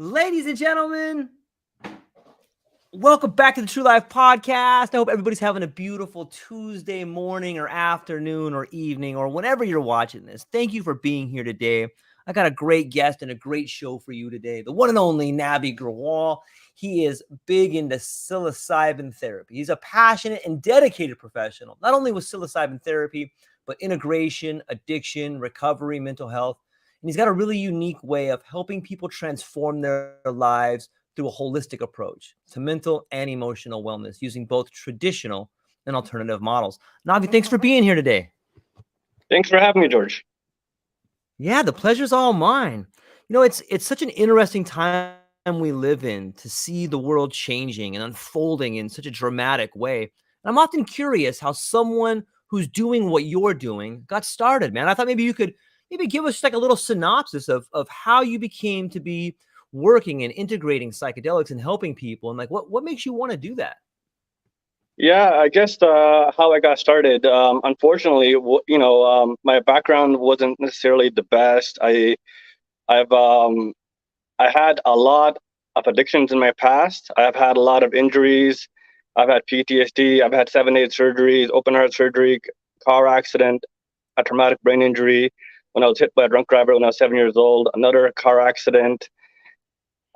Ladies and gentlemen, welcome back to the True Life Podcast. I hope everybody's having a beautiful Tuesday morning or afternoon or evening or whenever you're watching this. Thank you for being here today. I got a great guest and a great show for you today. The one and only Navi Grewal. He is big into psilocybin therapy. He's a passionate and dedicated professional, not only with psilocybin therapy, but integration, addiction, recovery, mental health. And he's got a really unique way of helping people transform their lives through a holistic approach to mental and emotional wellness using both traditional and alternative models. Navi, thanks for being here today. Thanks for having me, George. Yeah, the pleasure's all mine. You know, it's such an interesting time we live in to see the world changing and unfolding in such a dramatic way. And I'm often curious how someone who's doing what you're doing got started, man. I thought maybe you could give us like a little synopsis of how you became to be working and integrating psychedelics and helping people, and like what makes you want to do that? Yeah, I guess how I got started. Unfortunately, my background wasn't necessarily the best. I've I had a lot of addictions in my past. I've had a lot of injuries. I've had PTSD. I've had 7 8 surgeries, open heart surgery, car accident, a traumatic brain injury. When I was hit by a drunk driver when I was 7 years old, another car accident,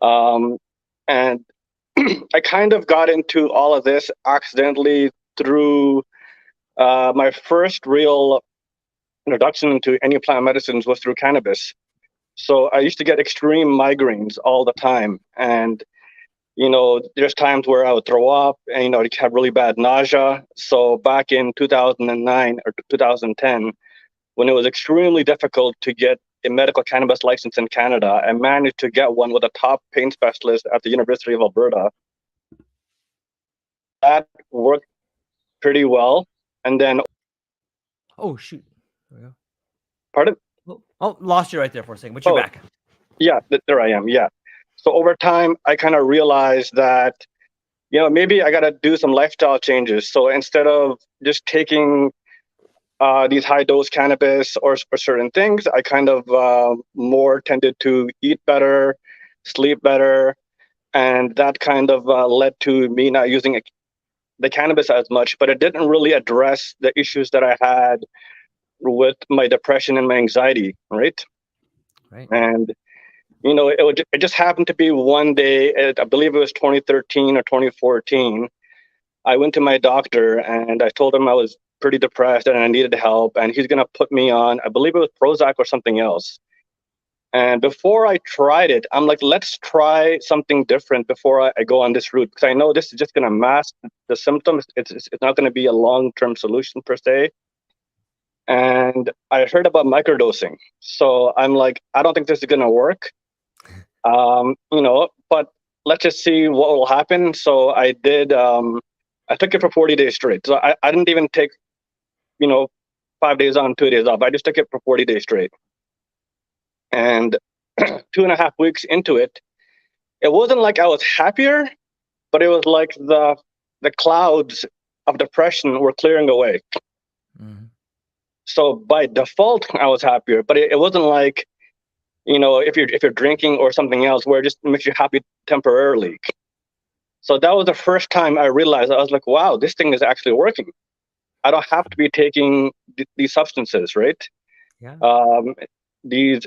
and I kind of got into all of this accidentally through my first real introduction into any plant medicines was through cannabis. So I used to get extreme migraines all the time, and there's times where I would throw up, and I'd have really bad nausea. So back in 2009 or 2010, when it was extremely difficult to get a medical cannabis license in Canada, I managed to get one with a top pain specialist at the University of Alberta. That worked pretty well. And then, Oh shoot. There we go. pardon? Oh, lost you right there for a second, but you're back. Yeah, there I am. Yeah. So over time, I kind of realized that, maybe I got to do some lifestyle changes. So instead of just taking these high dose cannabis or certain things, I kind of more tended to eat better, sleep better. And that kind of led to me not using the cannabis as much, but it didn't really address the issues that I had with my depression and my anxiety, right? Right. And it just happened to be one day, I believe it was 2013 or 2014. I went to my doctor and I told him I was pretty depressed and I needed help, and he's gonna put me on, I believe it was Prozac or something else. And before I tried it, I'm like, let's try something different before I go on this route, because I know this is just gonna mask the symptoms. It's not gonna be a long-term solution per se. And I heard about microdosing, so I'm like, I don't think this is gonna work. But let's just see what will happen. So I did. I took it for 40 days straight. So I didn't even take, 5 days on, 2 days off. I just took it for 40 days straight. And 2.5 weeks into it, it wasn't like I was happier, but it was like the clouds of depression were clearing away. Mm-hmm. So by default, I was happier, but it wasn't like, if you're drinking or something else where it just makes you happy temporarily. So that was the first time I realized, I was like, wow, this thing is actually working. I don't have to be taking these substances, right? Yeah. These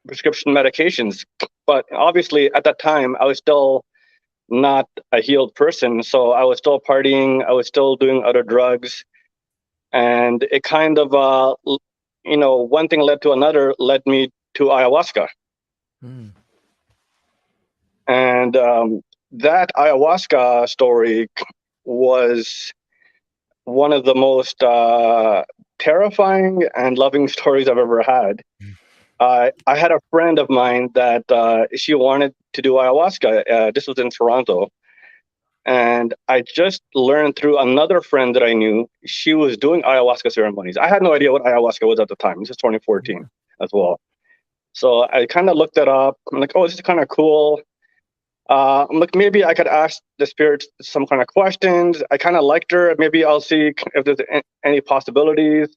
prescription medications. But obviously at that time, I was still not a healed person. So I was still partying. I was still doing other drugs. And it kind of, one thing led to another, led me to ayahuasca. Mm. And that ayahuasca story was one of the most terrifying and loving stories I've ever had. I had a friend of mine that she wanted to do ayahuasca. This was in Toronto. And I just learned through another friend that I knew, she was doing ayahuasca ceremonies. I had no idea what ayahuasca was at the time. This is 2014 as well. So I kind of looked it up. I'm like, oh, this is kind of cool. I'm like, maybe I could ask the spirits some kind of questions. I kind of liked her. Maybe I'll see if there's any possibilities,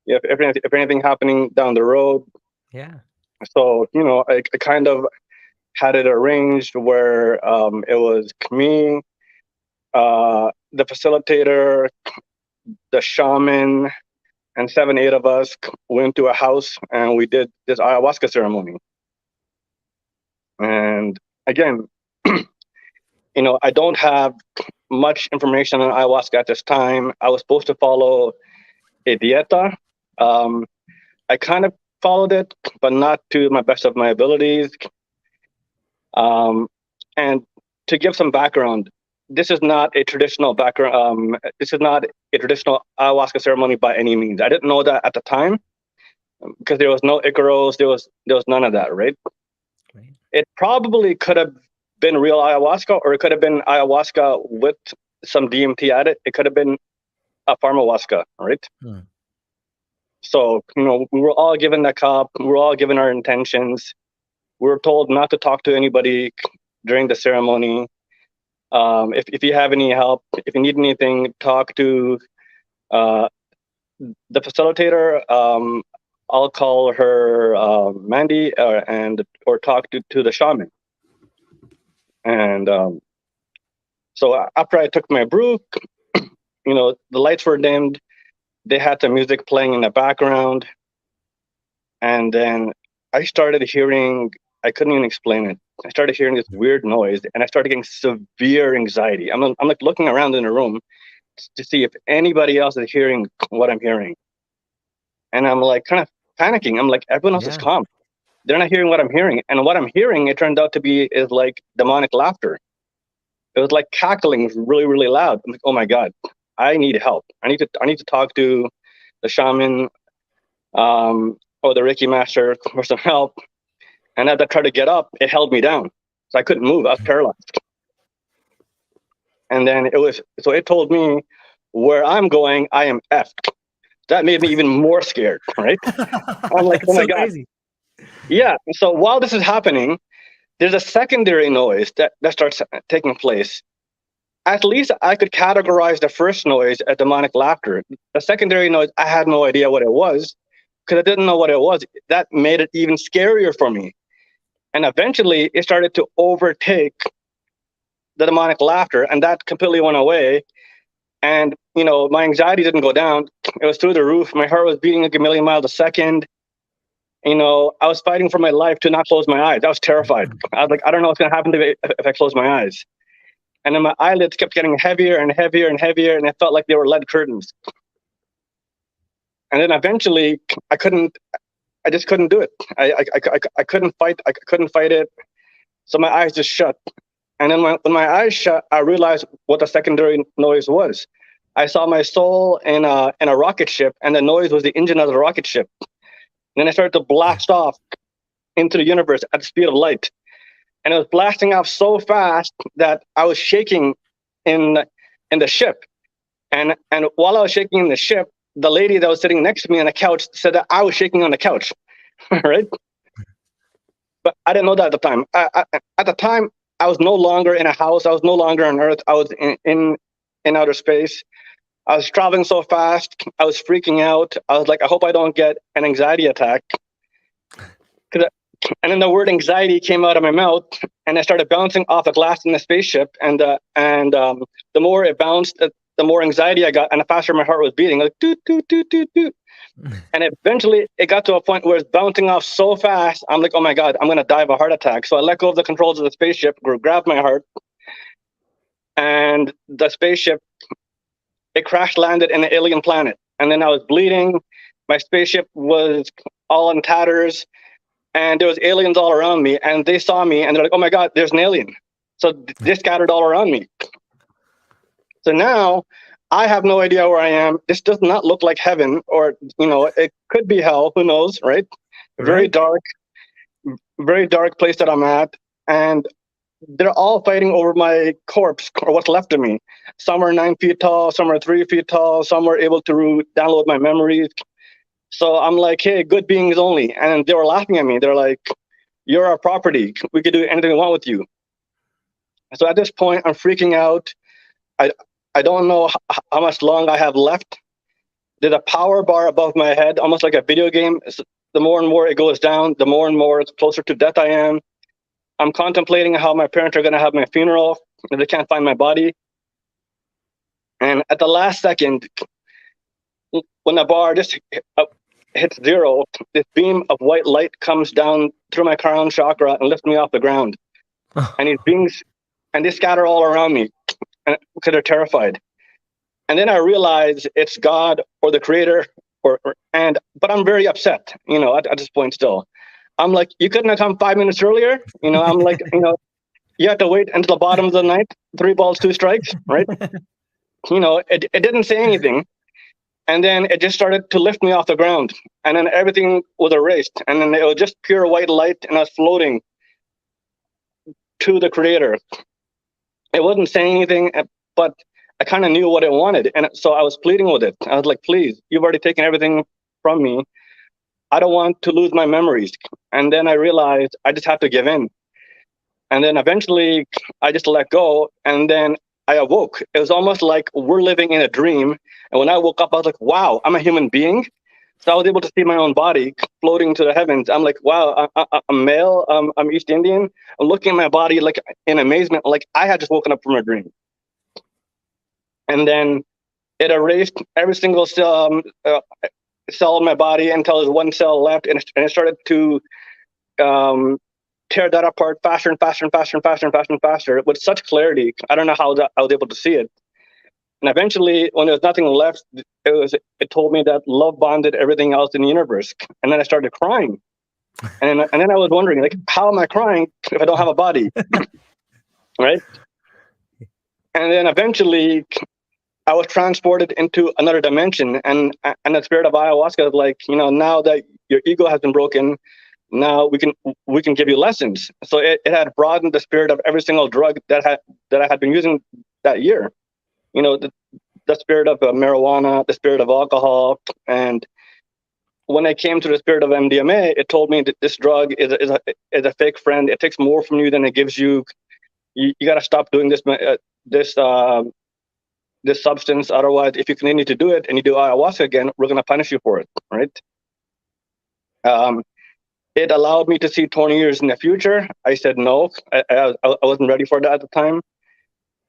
if anything happening down the road. Yeah. So, I kind of had it arranged where it was me, the facilitator, the shaman, and 7, 8 of us went to a house and we did this ayahuasca ceremony. And again, I don't have much information on ayahuasca at this time. I was supposed to follow a dieta. I kind of followed it, but not to my best of my abilities. And to give some background, this is not a traditional background. This is not a traditional ayahuasca ceremony by any means. I didn't know that at the time because there was no Icaros. There was none of that, right? It probably could have been real ayahuasca, or it could have been ayahuasca with some DMT added. It could have been a pharmahuasca, right? So, we were all given the cup. We were all given our intentions. We were told not to talk to anybody during the ceremony. If you have any help, if you need anything, talk to the facilitator. I'll call her Mandy, or talk to the shaman. And so after I took my brew, the lights were dimmed. They had the music playing in the background. And then I started hearing, I couldn't even explain it. I started hearing this weird noise and I started getting severe anxiety. I'm like looking around in the room to see if anybody else is hearing what I'm hearing. And I'm like kind of panicking. I'm like, everyone else is calm. They're not hearing what I'm hearing. And what I'm hearing, it turned out to be is like demonic laughter. It was like cackling really, really loud. I'm like, oh my God, I need help. I need to talk to the shaman or the Reiki master for some help. And as I tried to get up, it held me down. So I couldn't move. I was paralyzed. And then it told me where I'm going, I am effed. That made me even more scared, right? I'm like, oh my God. Crazy. Yeah. So while this is happening, there's a secondary noise that starts taking place. At least I could categorize the first noise as demonic laughter. The secondary noise, I had no idea what it was because I didn't know what it was. That made it even scarier for me. And eventually it started to overtake the demonic laughter, and that completely went away. And, my anxiety didn't go down. It was through the roof. My heart was beating like a million miles a second. I was fighting for my life to not close my eyes. I was terrified. I was like, I don't know what's going to happen to me if I close my eyes. And then my eyelids kept getting heavier and heavier and heavier, and it felt like they were lead curtains. And then eventually, I just couldn't do it. I couldn't fight. I couldn't fight it. So my eyes just shut. And then when my eyes shut, I realized what the secondary noise was. I saw my soul in a rocket ship, and the noise was the engine of the rocket ship. And then I started to blast off into the universe at the speed of light. And it was blasting off so fast that I was shaking in the ship. And while I was shaking in the ship, the lady that was sitting next to me on the couch said that I was shaking on the couch, right? But I didn't know that at the time. At the time, I was no longer in a house. I was no longer on Earth. I was in outer space. I was traveling so fast. I was freaking out. I was like, I hope I don't get an anxiety attack. And then the word anxiety came out of my mouth, and I started bouncing off the glass in the spaceship. And the more it bounced, the more anxiety I got, and the faster my heart was beating, like doot doot doot doot doot. And eventually, it got to a point where it's bouncing off so fast. I'm like, oh my God, I'm gonna die of a heart attack. So I let go of the controls of the spaceship, grabbed my heart, and the spaceship, it crash landed in an alien planet. And then I was bleeding. My spaceship was all in tatters. And there was aliens all around me, and they saw me, and they're like, oh my God, there's an alien. So they scattered all around me. So now I have no idea where I am. This does not look like heaven, or, it could be hell. Who knows, right? Very dark place that I'm at. And they're all fighting over my corpse, or what's left of me. Some are 9 feet tall, some are 3 feet tall, some were able to download my memories. So I'm like, hey, good beings only. And they were laughing at me. They're like, you're our property. We could do anything we want with you. So at this point, I'm freaking out. I don't know how much long I have left. There's a power bar above my head, almost like a video game. The more and more it goes down, the more and more it's closer to death I am. I'm contemplating how my parents are going to have my funeral if they can't find my body. And at the last second, when the bar just hits zero, this beam of white light comes down through my crown chakra and lifts me off the ground. And these beings, and they scatter all around me because they're terrified. And then I realize it's God or the creator, but I'm very upset, at this point still. I'm like, you couldn't have come 5 minutes earlier? I'm like, you have to wait until the bottom of the night, 3 balls, 2 strikes, right? It didn't say anything. And then it just started to lift me off the ground. And then everything was erased. And then it was just pure white light, and I was floating to the creator. It wasn't saying anything, but I kind of knew what it wanted. And so I was pleading with it. I was like, please, you've already taken everything from me. I don't want to lose my memories. And then I realized I just have to give in. And then eventually I just let go. And then I awoke. It was almost like we're living in a dream. And when I woke up, I was like, wow, I'm a human being. So I was able to see my own body floating to the heavens. I'm like, wow, I'm male. I'm East Indian. I'm looking at my body like in amazement, like I had just woken up from a dream. And then it erased every single cell of my body until there's one cell left, and it started to tear that apart faster and faster and faster and faster and faster and faster with such clarity. I don't know how I was able to see it. And eventually, when there was nothing left, it told me that love bonded everything else in the universe. And then I started crying. And then I was wondering, like, how am I crying if I don't have a body? Right? And then eventually I was transported into another dimension, and the spirit of ayahuasca is like, now that your ego has been broken, now we can give you lessons. So it had broadened the spirit of every single drug that I had been using that year. The spirit of marijuana, the spirit of alcohol, and when I came to the spirit of MDMA, it told me that this drug is a fake friend. It takes more from you than it gives you. You got to stop doing this substance. Otherwise, if you continue to do it and you do ayahuasca again, we're going to punish you for it, right? It allowed me to see 20 years in the future. I said no. I wasn't ready for that at the time.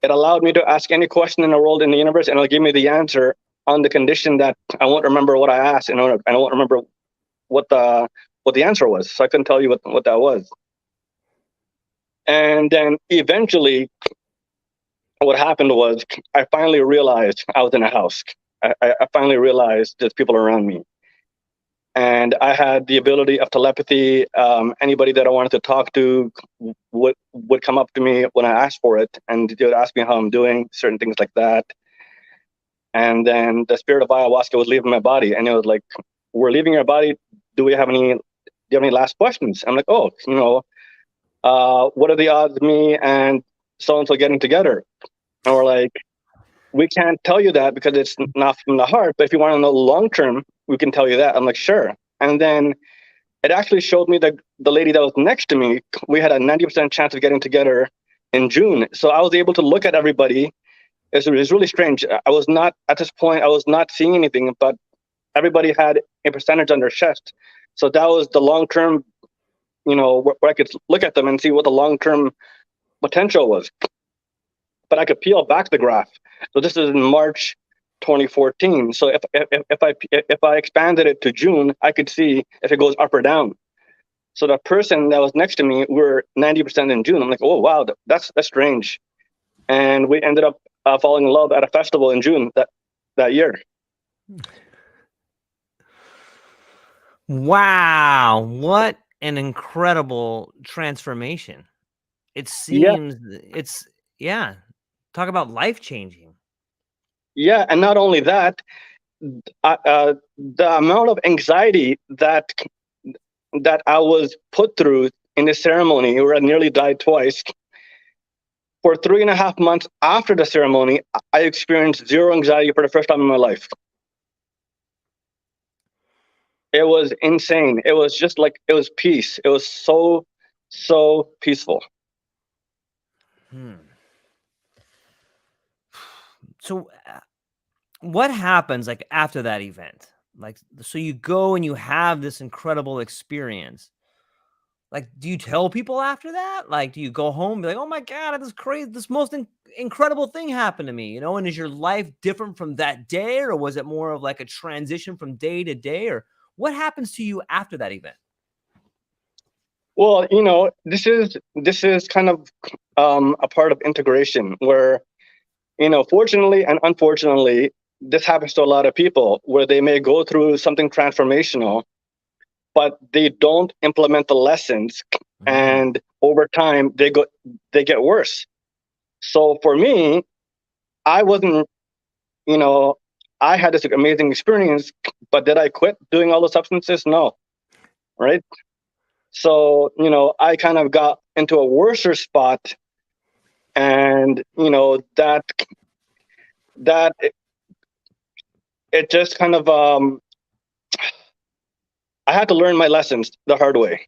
It allowed me to ask any question in the world, in the universe, and it'll give me the answer on the condition that I won't remember what I asked, and I won't remember what the answer was. So I couldn't tell you what that was. And then eventually, what happened was I finally realized I was in a house. I finally realized there's people around me. And I had the ability of telepathy. Anybody that I wanted to talk to would come up to me when I asked for it, and they would ask me how I'm doing, certain things like that. And then the spirit of ayahuasca was leaving my body, and it was like, "We're leaving your body. Do you have any last questions?" I'm like, "Oh, what are the odds of me and so and so getting together?" And we're like, "We can't tell you that because it's not from the heart. But if you want to know long term, we can tell you that." I'm like, "Sure." And then it actually showed me that the lady that was next to me, we had a 90% chance of getting together in June. So I was able to look at everybody. It was really strange. I was not, at this point, I was not seeing anything, but everybody had a percentage on their chest. So that was the long term, where I could look at them and see what the long term potential was. But I could peel back the graph. So this is in March 2014. So if I expanded it to June, I could see if it goes up or down. So the person that was next to me, we're 90% in June. I'm like, oh wow, that's strange. And we ended up falling in love at a festival in June that year. Wow, what an incredible transformation. It seems talk about life-changing. Yeah, and not only that, the amount of anxiety that I was put through in the ceremony, where I nearly died twice. For 3.5 months after the ceremony, I experienced zero anxiety for the first time in my life. It was insane. It was just like, it was peace. It was so peaceful. So what happens like after that event? Like, so you go and you have this incredible experience. like, do you tell people after that? Like, do you go home and be like, oh my God, this crazy, this most incredible thing happened to me, you know? And is your life different from that day, or was it more of like a transition from day to day, or what happens to you after that event? Well, this is kind of a part of integration where, fortunately and unfortunately, this happens to a lot of people where they may go through something transformational, but they don't implement the lessons, and over time they get worse. So for me, I wasn't, I had this amazing experience, but did I quit doing all the substances? No, right? So, I kind of got into a worser spot, and that it just kind of I had to learn my lessons the hard way,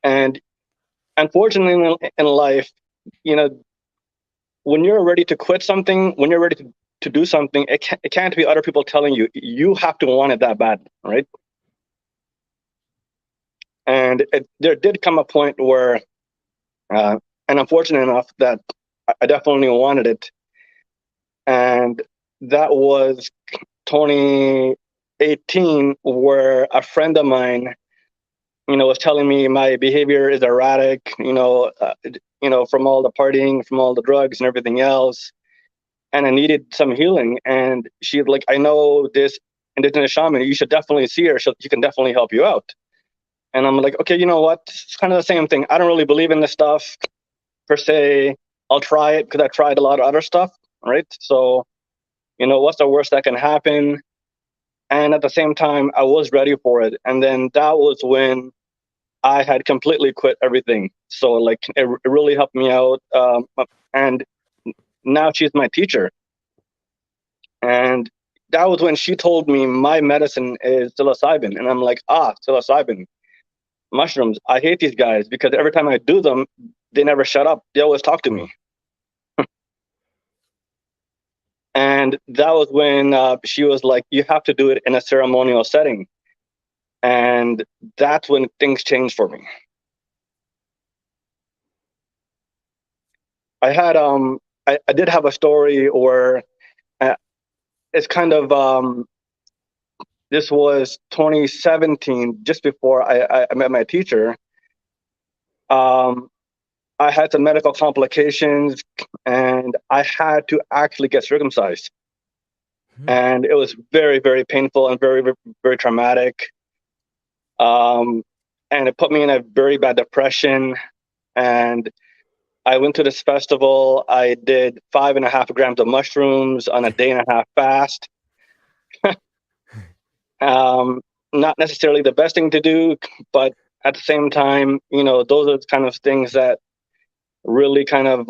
and unfortunately in life, you know, when you're ready to quit something, when you're ready to do something, it can't be other people telling you. You have to want it that bad, right? And there did come a point where, and I'm fortunate enough that I definitely wanted it. And that was 2018, where a friend of mine, was telling me my behavior is erratic, from all the partying, from all the drugs and everything else. And I needed some healing. And she's like, I know this indigenous shaman, you should definitely see her. She can definitely help you out. And I'm like, okay, you know what? It's kind of the same thing. I don't really believe in this stuff per se. I'll try it because I tried a lot of other stuff, right? So, what's the worst that can happen? And at the same time, I was ready for it. And then that was when I had completely quit everything. So, like, it really helped me out. And now she's my teacher. And that was when she told me my medicine is psilocybin. And I'm like, psilocybin. Mushrooms, I hate these guys because every time I do them, they never shut up. They always talk to me. And that was when she was like, you have to do it in a ceremonial setting. And that's when things changed for me. I had, I did have a story where it's kind of, this was 2017, just before I met my teacher. I had some medical complications, and I had to actually get circumcised. And it was very, very painful and very, very, very traumatic. And it put me in a very bad depression. And I went to this festival. I did 5.5 grams of mushrooms on a 1.5-day fast. Not necessarily the best thing to do, but at the same time, those are the kind of things that really kind of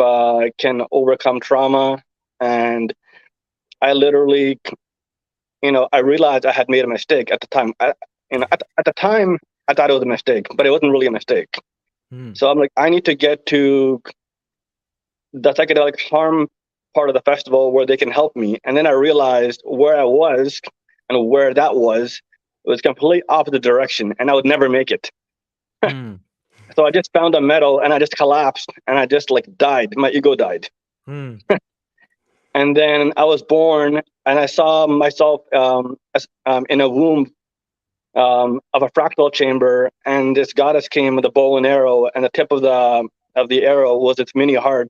can overcome trauma. And I literally, I realized I had made a mistake at the time. At the time, I thought it was a mistake, but it wasn't really a mistake. So I'm like, I need to get to the psychedelic harm part of the festival where they can help me. And then I realized where I was and where that was complete opposite direction, and I would never make it. So I just found a meadow, and I just collapsed, and I just died. My ego died. And then I was born, and I saw myself in a womb of a fractal chamber, and this goddess came with a bow and arrow, and the tip of the arrow was its mini heart.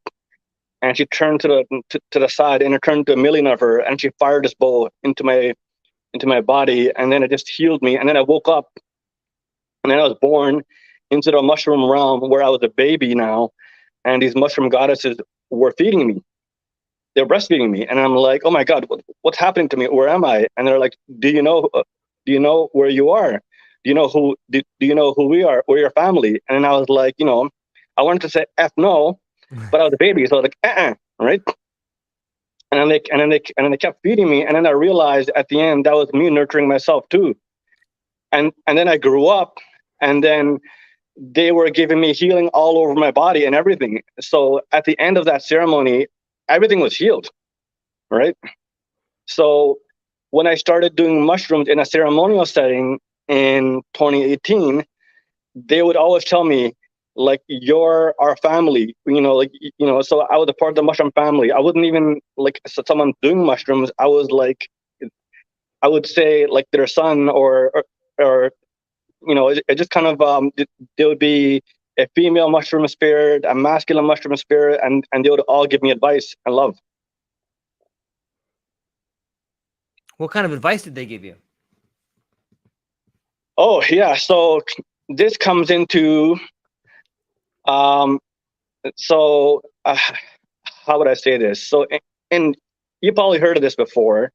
And she turned to the side, and it turned to a million of her, and she fired this bow into my body, and then it just healed me. And then I woke up, and then I was born into the mushroom realm where I was a baby now, and these mushroom goddesses were feeding me. They're breastfeeding me, and I'm like, oh my God, what's happening to me? Where am I? And they're like, do you know where you are? Do you know who we are? We're your family. And then I was like, I wanted to say F no, but I was a baby, so I was like, right? And then they kept feeding me, and then I realized at the end that was me nurturing myself too. And then I grew up, and then they were giving me healing all over my body and everything. So at the end of that ceremony, everything was healed, right? So when I started doing mushrooms in a ceremonial setting in 2018, they would always tell me, like, you're our family, so I was a part of the mushroom family. I wasn't even like someone doing mushrooms. I was like, I would say like their son, or it just kind of there would be a female mushroom spirit, a masculine mushroom spirit, and they would all give me advice and love. What kind of advice did they give you? Oh yeah, so this comes into um so how would I say this? So in you probably heard of this before.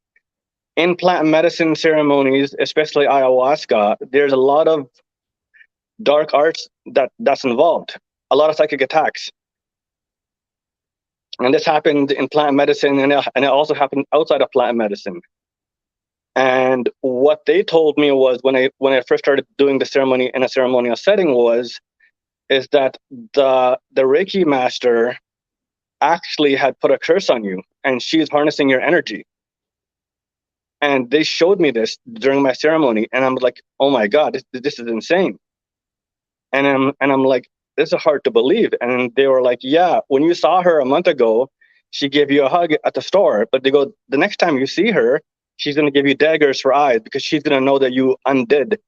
In plant medicine ceremonies, especially ayahuasca, there's a lot of dark arts that's involved, a lot of psychic attacks. And this happened in plant medicine, and it also happened outside of plant medicine. And what they told me was, when I first started doing the ceremony in a ceremonial setting, is that the Reiki master actually had put a curse on you, and she's harnessing your energy. And they showed me this during my ceremony, and I'm like, oh my God, this is insane. And I'm like, this is hard to believe. And they were like, yeah, when you saw her a month ago, she gave you a hug at the store. But they go, the next time you see her, she's going to give you daggers for eyes, because she's going to know that you undid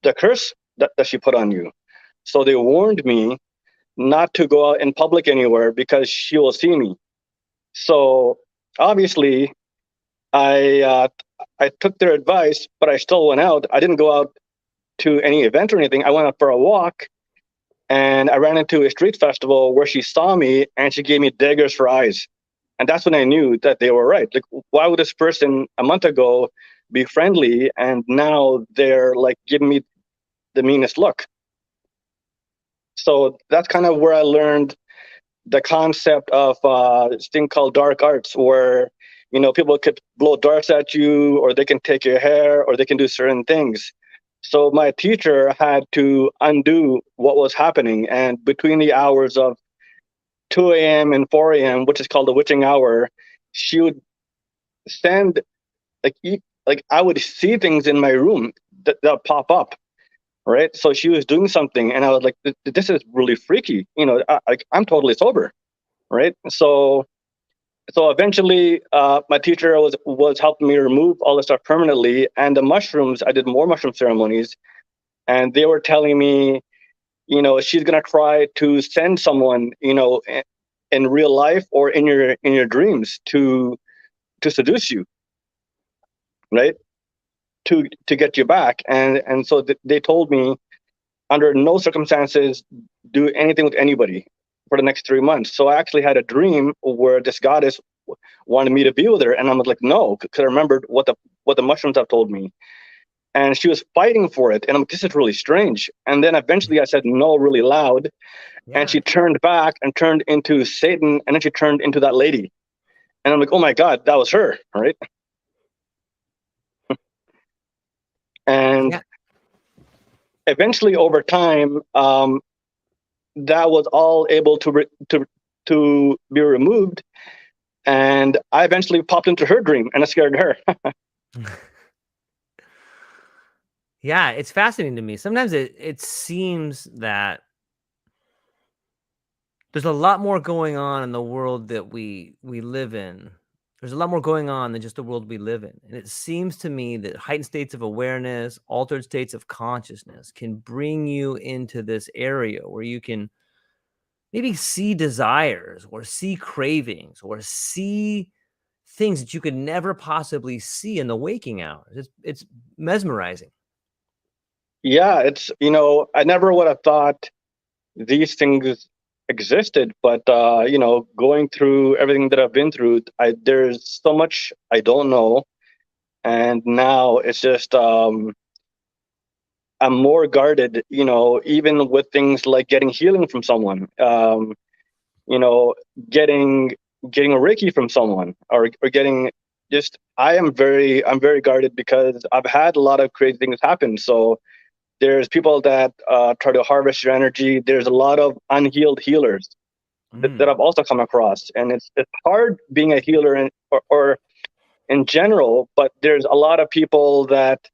the curse that she put on you. So they warned me not to go out in public anywhere, because she will see me. So obviously, I took their advice, but I still went out. I didn't go out to any event or anything. I went out for a walk, and I ran into a street festival where she saw me, and she gave me daggers for eyes. And that's when I knew that they were right. Like, why would this person a month ago be friendly, and now they're like giving me the meanest look? So that's kind of where I learned the concept of this thing called dark arts, where people could blow darts at you, or they can take your hair, or they can do certain things. So my teacher had to undo what was happening, and between the hours of 2 a.m. and 4 a.m., which is called the witching hour, she would send like I would see things in my room that pop up. Right, so she was doing something, and I was like, "This is really freaky." I'm totally sober, right? So eventually, my teacher was helping me remove all this stuff permanently. And the mushrooms, I did more mushroom ceremonies, and they were telling me, she's gonna try to send someone, in real life or in your dreams to seduce you, right? To get you back. And so they told me, under no circumstances do anything with anybody for the next 3 months. So I actually had a dream where this goddess wanted me to be with her, and I'm like, no, because I remembered what the mushrooms have told me. And she was fighting for it, and I'm like, this is really strange. And then eventually I said no really loud, and she turned back and turned into Satan, and then she turned into that lady. And I'm like, oh my God, that was her, right? And eventually, over time, that was all able to be removed, and I eventually popped into her dream, and I scared her. Yeah, it's fascinating to me. Sometimes it seems that there's a lot more going on in the world that we live in. There's a lot more going on than just the world we live in. And it seems to me that heightened states of awareness, altered states of consciousness can bring you into this area where you can maybe see desires or see cravings or see things that you could never possibly see in the waking hours. It's mesmerizing. Yeah, it's, I never would have thought these things existed, but going through everything that I've been through, there's so much I don't know, and now it's just I'm more guarded, even with things like getting healing from someone, you know getting a Reiki from someone, or getting just I'm very guarded, because I've had a lot of crazy things happen. So there's people that try to harvest your energy. There's a lot of unhealed healers that I've also come across, and it's hard being a healer or in general. But there's a lot of people that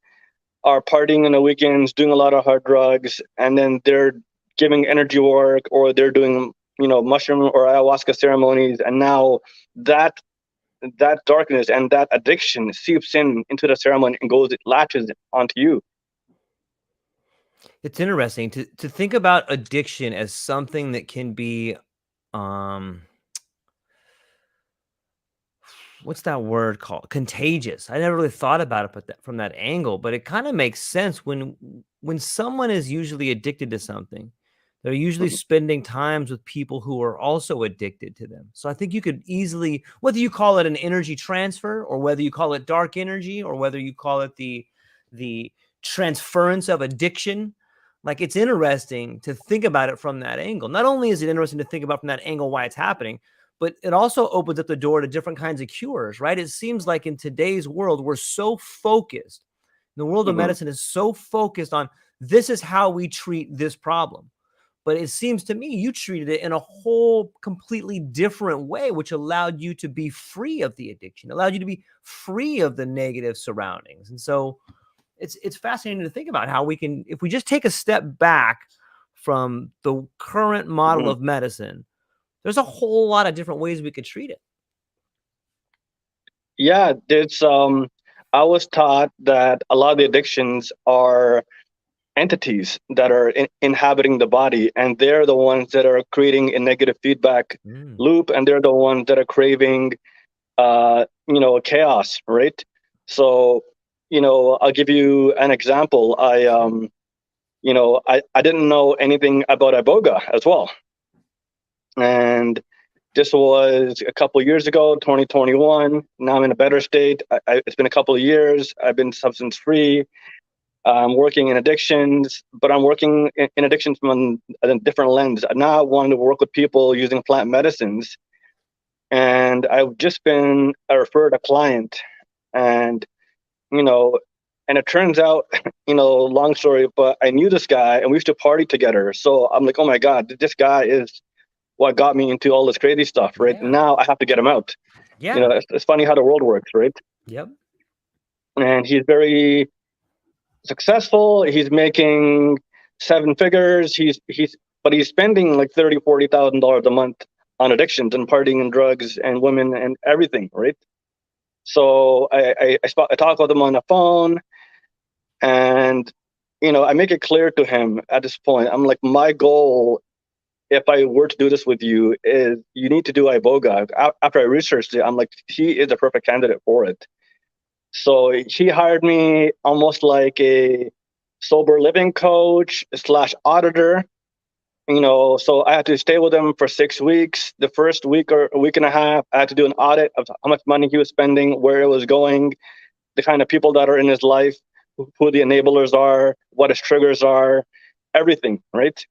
are partying on the weekends, doing a lot of hard drugs, and then they're giving energy work, or they're doing, mushroom or ayahuasca ceremonies, and now that darkness and that addiction seeps in into the ceremony and it latches onto you. It's interesting to think about addiction as something that can be, um, what's that word called? Contagious. I never really thought about it, from that angle, but it kind of makes sense when someone is usually addicted to something. They're usually Mhm. spending times with people who are also addicted to them. So I think you could easily, whether you call it an energy transfer, or whether you call it dark energy, or whether you call it the transference of addiction, like, it's interesting to think about it from that angle. Not only is it interesting to think about from that angle why it's happening, but it also opens up the door to different kinds of cures, right? It seems like in today's world, we're so focused. The world of Mhm. medicine is so focused on, this is how we treat this problem. But it seems to me you treated it in a whole completely different way, which allowed you to be free of the addiction, allowed you to be free of the negative surroundings. And so it's fascinating to think about how we can, if we just take a step back from the current model Mhm. of medicine, there's a whole lot of different ways we could treat it. Yeah, it's I was taught that a lot of the addictions are entities that are inhabiting the body, and they're the ones that are creating a negative feedback Mm. loop, and they're the ones that are craving chaos, right? So, I'll give you an example. Sure. I didn't know anything about iboga as well, and this was a couple years ago, 2021. Now I'm in a better state. It's been a couple of years. I've been substance free. I'm working in addictions, but I'm working in addictions from a different lens. Now I want to work with people using plant medicines, and I've just been referred a client, and you know, and it turns out, long story, but I knew this guy, and we used to party together. So I'm like, oh my god, this guy is what got me into all this crazy stuff, right? Yeah. Now I have to get him out. Yeah. It's funny how the world works, right? Yep. And he's very successful. He's making seven figures. But he's spending like $30,000-$40,000 a month on addictions and partying and drugs and women and everything, right? So I talk with him on the phone, and I make it clear to him at this point. I'm like, my goal, if I were to do this with you, is you need to do iboga. After I researched it, I'm like, he is the perfect candidate for it. So he hired me almost like a sober living coach slash auditor. So I had to stay with him for 6 weeks. The first week or a week and a half, I had to do an audit of how much money he was spending, where it was going, the kind of people that are in his life, who the enablers are, what his triggers are, everything, right?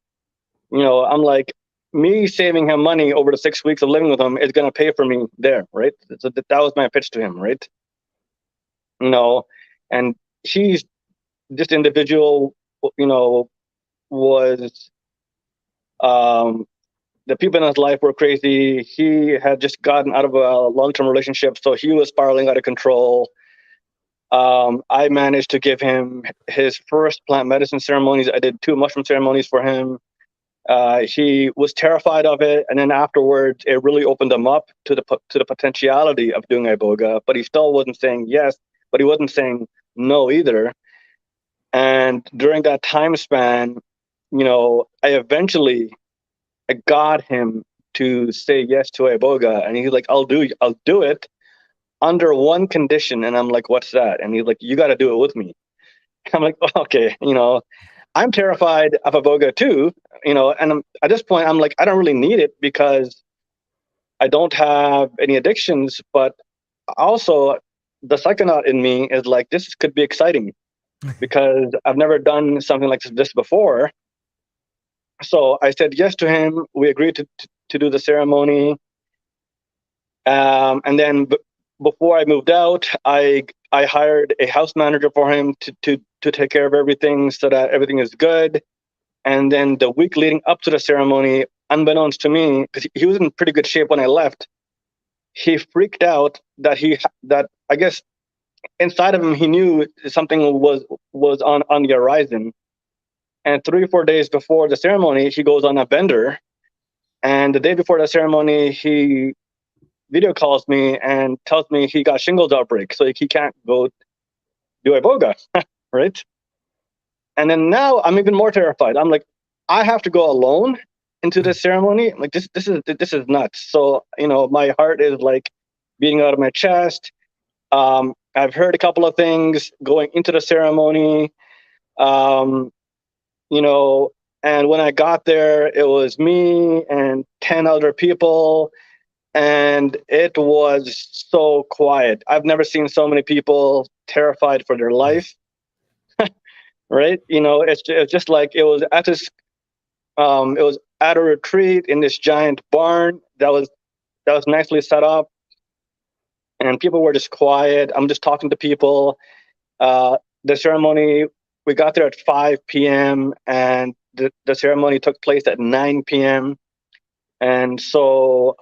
I'm like, me saving him money over the 6 weeks of living with him is going to pay for me there, right? So that was my pitch to him, right? you know, and he's this individual, you know, was um, the people in his life were crazy. He had just gotten out of a long-term relationship, so he was spiraling out of control. I managed to give him his first plant medicine ceremonies. I did two mushroom ceremonies for him. He was terrified of it, and then afterwards, it really opened him up to the potentiality of doing iboga. But he still wasn't saying yes, but he wasn't saying no either. And during that time span, I got him to say yes to iboga, and he's like, I'll do it under one condition." And I'm like, "What's that?" And he's like, "You got to do it with me." I'm like, "Okay." I'm terrified of iboga too, and at this point, I'm like, I don't really need it because I don't have any addictions, but also the psychonaut in me is like, this could be exciting because I've never done something like this before. So I said yes to him. We agreed to do the ceremony. And then before I moved out, I hired a house manager for him to take care of everything so that everything is good. And then the week leading up to the ceremony, unbeknownst to me, because he was in pretty good shape when I left, he freaked out that I guess inside of him, he knew something was on the horizon. And 3 or 4 days before the ceremony, he goes on a bender. And the day before the ceremony, he video calls me and tells me he got shingles outbreak, so he can't go do iboga, right? And then now I'm even more terrified. I'm like, I have to go alone into this ceremony. I'm like, this is nuts. So my heart is like beating out of my chest. I've heard a couple of things going into the ceremony. You know, and when I got there, it was me and 10 other people, and it was so quiet. I've never seen so many people terrified for their life, right? It's just like it was at this, it was at a retreat in this giant barn that was nicely set up, and people were just quiet. I'm just talking to people. The ceremony, we got there at 5 p.m. and the ceremony took place at 9 p.m. And so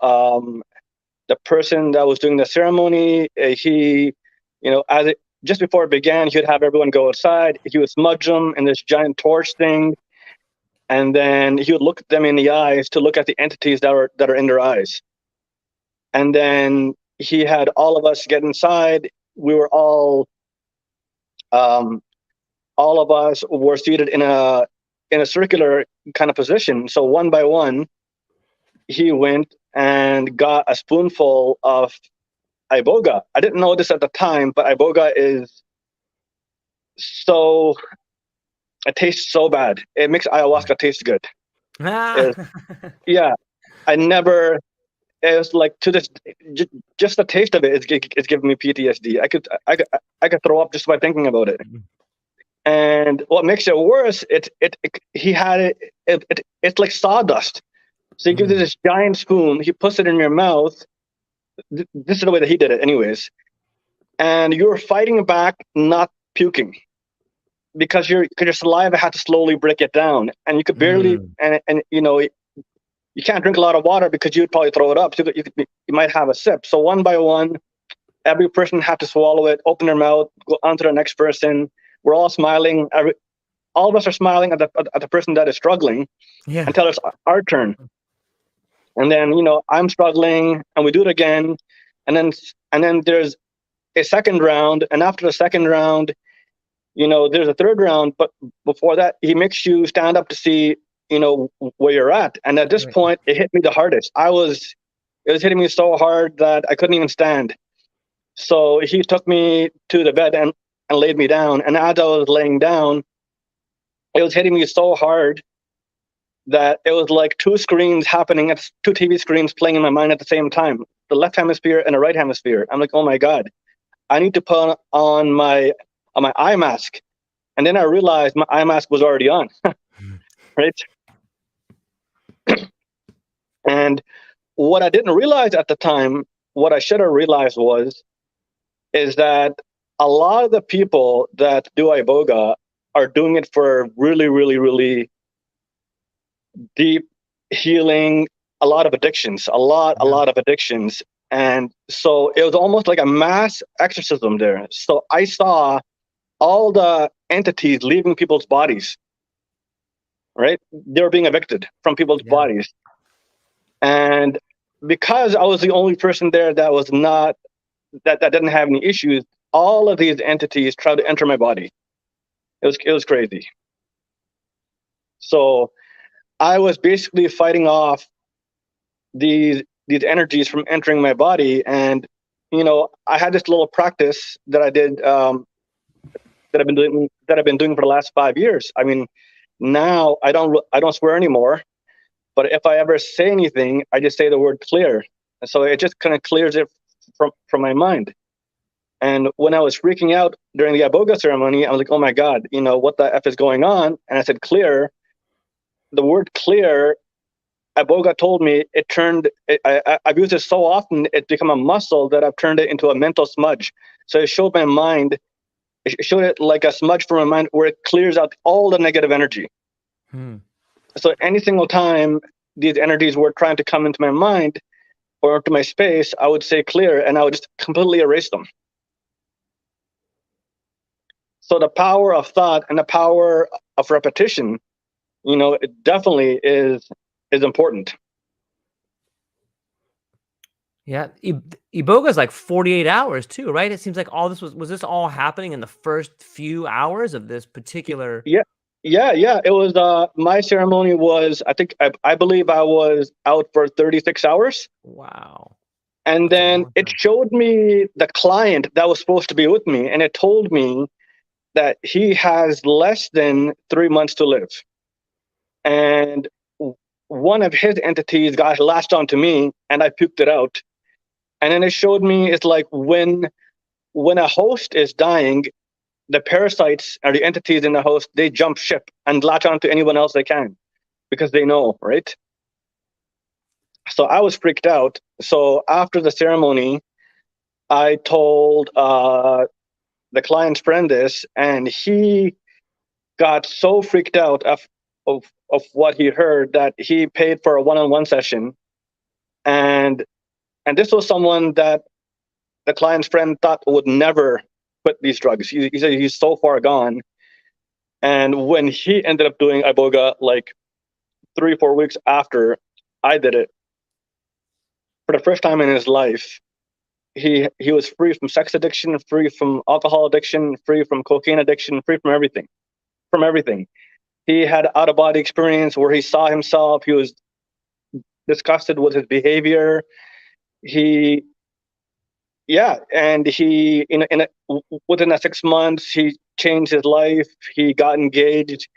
the person that was doing the ceremony, he, just before it began, he would have everyone go outside. He would smudge them in this giant torch thing, and then he would look at them in the eyes to look at the entities that are in their eyes. And then he had all of us get inside. We were all of us were seated in a circular kind of position. So one by one, he went and got a spoonful of iboga. I didn't know this at the time, but iboga it tastes so bad. It makes ayahuasca taste good. Yeah, I never. It was like to this, just the taste of it is giving me PTSD. I could throw up just by thinking about it. And what makes it worse, he had it's like sawdust. So he gives you this giant spoon, he puts it in your mouth. This is the way that he did it, anyways. And you're fighting back, not puking, because your saliva had to slowly break it down, and you could barely, and you can't drink a lot of water because you'd probably throw it up. So you might have a sip. So one by one, every person had to swallow it, open their mouth, go on to the next person. We're all smiling. All of us are smiling at the person that is struggling until it's our turn. And then, I'm struggling, and we do it again. And then there's a second round. And after the second round, there's a third round. But before that, he makes you stand up to see, where you're at. And at this point, it hit me the hardest. It was hitting me so hard that I couldn't even stand. So he took me to the bed and laid me down. And as I was laying down, it was hitting me so hard that it was like two screens happening, at two TV screens playing in my mind at the same time, the left hemisphere and the right hemisphere. I'm like, oh my God, I need to put on my eye mask. And then I realized my eye mask was already on, right? And what I didn't realize at the time, what I should have realized is that a lot of the people that do iboga are doing it for really, really, really deep healing, a lot of addictions. And so it was almost like a mass exorcism there. So I saw all the entities leaving people's bodies, right? They were being evicted from people's bodies. And because I was the only person there that was not, that didn't have any issues, all of these entities tried to enter my body. It was crazy. So I was basically fighting off these energies from entering my body. And, I had this little practice that I did, that I've been doing for the last 5 years. I mean, now I don't swear anymore, but if I ever say anything, I just say the word clear. And so it just kind of clears it from my mind. And when I was freaking out during the iboga ceremony, I was like, oh my God, what the F is going on? And I said, clear. The word clear, iboga told me it turned, I've used it so often, it's become a muscle that I've turned it into a mental smudge. So it showed my mind, it showed it like a smudge for my mind where it clears out all the negative energy. So any single time these energies were trying to come into my mind or into my space, I would say clear, and I would just completely erase them. So the power of thought and the power of repetition, it definitely is important. Yeah, Iboga is like 48 hours too, right? It seems like all this was this all happening in the first few hours of this particular. Yeah, yeah. It was my ceremony was, I believe I was out for 36 hours. Wow, And that's a then long it time. showed me the client that was supposed to be with me, and it told me that he has less than 3 months to live. And one of his entities got latched onto me, and I puked it out. And then it showed me it's like when a host is dying, the parasites or the entities in the host, they jump ship and latch onto anyone else they can because they know, right? So I was freaked out. So after the ceremony, I told the client's friend this, and he got so freaked out of what he heard that he paid for a one-on-one session. And this was someone that the client's friend thought would never quit these drugs. He said he's so far gone. And when he ended up doing iboga, like 3-4 weeks after I did it, for the first time in his life, he was free from sex addiction, free from alcohol addiction, free from cocaine addiction, free from everything. From everything. He had out of body experience where he saw himself. He was disgusted with his behavior. He, yeah, and he within the 6 months he changed his life. He got engaged.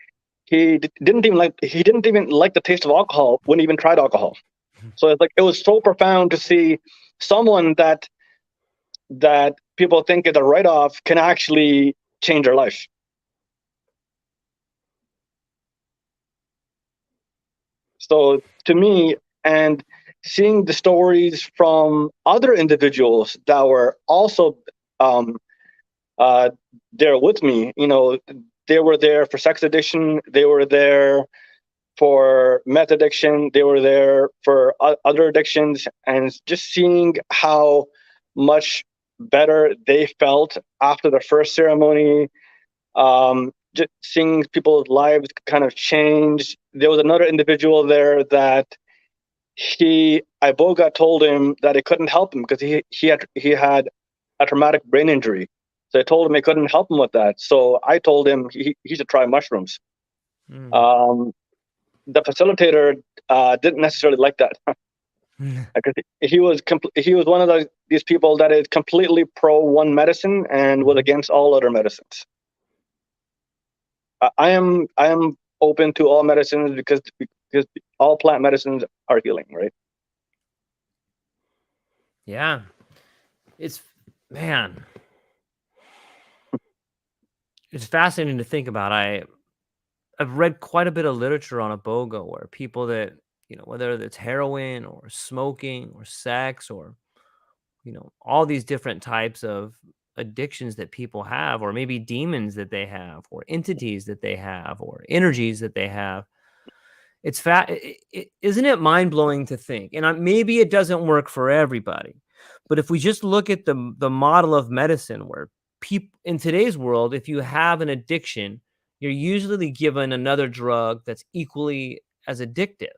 Didn't even like the taste of alcohol when he even tried alcohol. So it's like it was so profound to see someone that people think is a write-off can actually change their life. So to me, and seeing the stories from other individuals that were also um, uh, there with me, they were there for sex addiction, they were there for meth addiction, they were there for other addictions, and just seeing how much better they felt after the first ceremony, just seeing people's lives kind of change. There was another individual there that Iboga told him that it couldn't help him because he had a traumatic brain injury. So I told him it couldn't help him with that. So I told him he should try mushrooms. Mm. The facilitator didn't necessarily like that because he was one of these people that is completely pro one medicine and was against all other medicines. I am open to all medicines because all plant medicines are healing, right? Yeah, it's man, it's fascinating to think about. I've read quite a bit of literature on iboga where people that whether it's heroin or smoking or sex or all these different types of addictions that people have, or maybe demons that they have, or entities that they have, or energies that they have. It's isn't it mind blowing to think? And maybe it doesn't work for everybody, but if we just look at the model of medicine, where people in today's world, if you have an addiction, you're usually given another drug that's equally as addictive,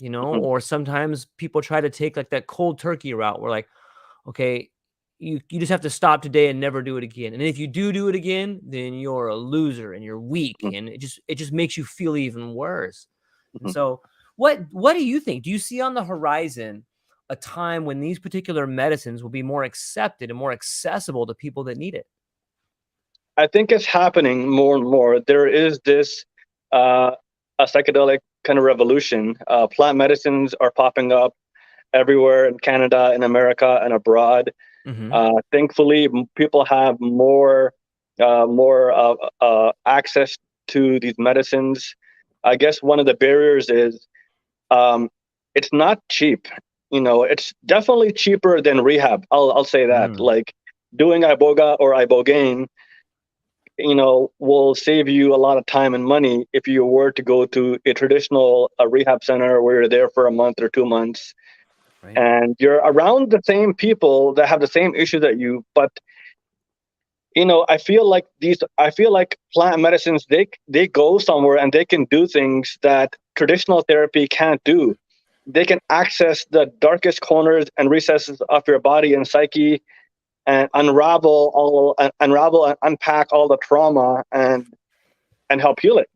Mhm, or sometimes people try to take like that cold turkey route, where like, okay, you just have to stop today and never do it again. And if you do it again, then you're a loser and you're weak, mhm, and it just makes you feel even worse. And mhm. so, what do you think? Do you see on the horizon a time when these particular medicines will be more accepted and more accessible to people that need it? I think it's happening more and more. There is this uh, a psychedelic kind of revolution. Plant medicines are popping up everywhere in Canada, in America, and abroad. Hmm. Thankfully, people have more access to these medicines. I guess one of the barriers is um, it's not cheap. It's definitely cheaper than rehab. I'll say that. Mm, Like doing iboga or ibogaine, will save you a lot of time and money if you were to go to a traditional rehab center where you're there for a month or 2 months right. and you're around the same people that have the same issue that you, but I feel like plant medicines, they go somewhere and they can do things that traditional therapy can't do. They can access the darkest corners and recesses of your body and psyche, and unravel and unpack all the trauma, and help heal it.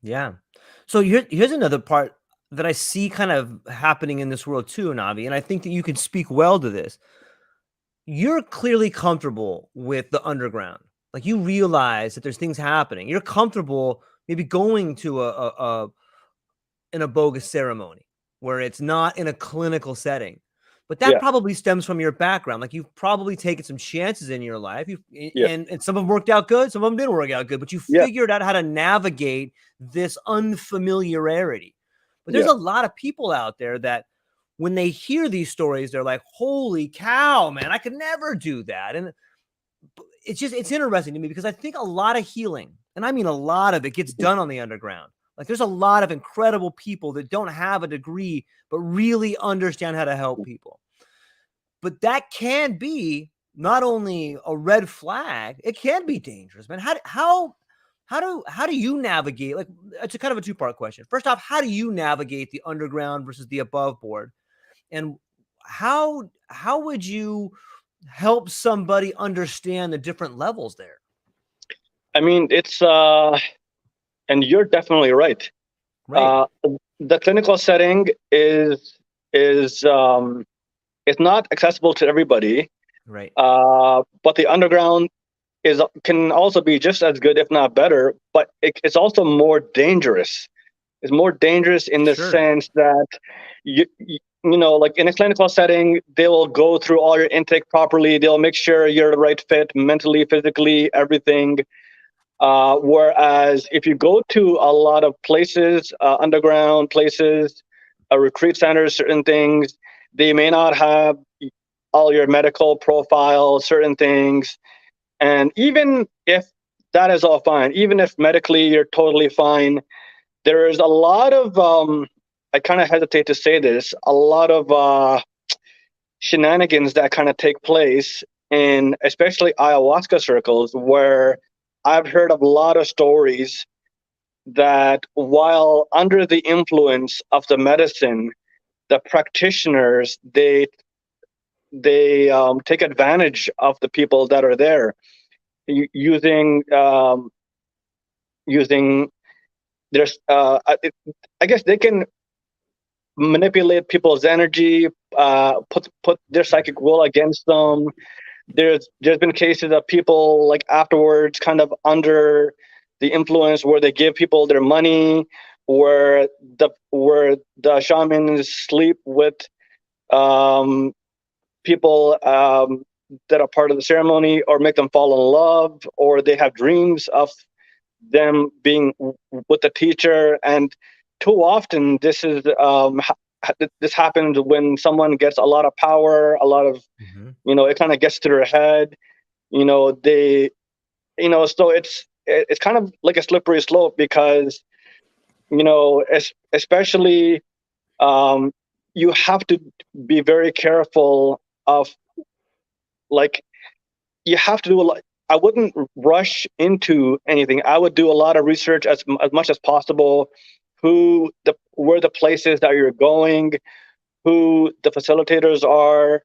Yeah. So here's another part that I see kind of happening in this world too, Navi, and I think that you can speak well to this. You're clearly comfortable with the underground. Like, you realize that there's things happening. You're comfortable maybe going to an aboga ceremony where it's not in a clinical setting. But that Yeah, probably stems from your background. Like, you've probably taken some chances in your life. yeah, And some of them worked out good, some of them didn't work out good, but you yeah, figured out how to navigate this unfamiliarity. But there's yeah. a lot of people out there that when they hear these stories, they're like, holy cow, man, I could never do that. And it's interesting to me because I think a lot of healing, and I mean a lot of it, gets done on the underground. Like, there's a lot of incredible people that don't have a degree, but really understand how to help people. But that can be not only a red flag, it can be dangerous, man. How do you navigate? Like, it's a kind of a two-part question. First off, how do you navigate the underground versus the above board? And how would you help somebody understand the different levels there? I mean, it's and you're definitely right. Right. Uh, the clinical setting is it's not accessible to everybody. Right. But the underground can also be just as good, if not better. But it's also more dangerous. It's more dangerous in the Sure. sense that like in a clinical setting, they will go through all your intake properly. They'll make sure you're the right fit mentally, physically, everything. Whereas if you go to a lot of places, underground places, retreat centers, certain things, they may not have all your medical profile, certain things. And even if that is all fine, even if medically you're totally fine, there is a lot of, I kind of hesitate to say this, a lot of shenanigans that kind of take place in especially ayahuasca circles, where I've heard of a lot of stories that while under the influence of the medicine, the practitioners, they take advantage of the people that are there, using there's I guess they can manipulate people's energy, put their psychic will against them. There's been cases of people like afterwards kind of under the influence where they give people their money, where the shamans sleep with um, people that are part of the ceremony, or make them fall in love, or they have dreams of them being with the teacher. And too often this happens when someone gets a lot of power, a lot of, Mm-hmm. it kind of gets to their head. They, so it's kind of like a slippery slope, because especially, um, you have to be very careful of, like, you have to do a lot. I wouldn't rush into anything. I would do a lot of research as much as possible. Where the places that you're going, who the facilitators are,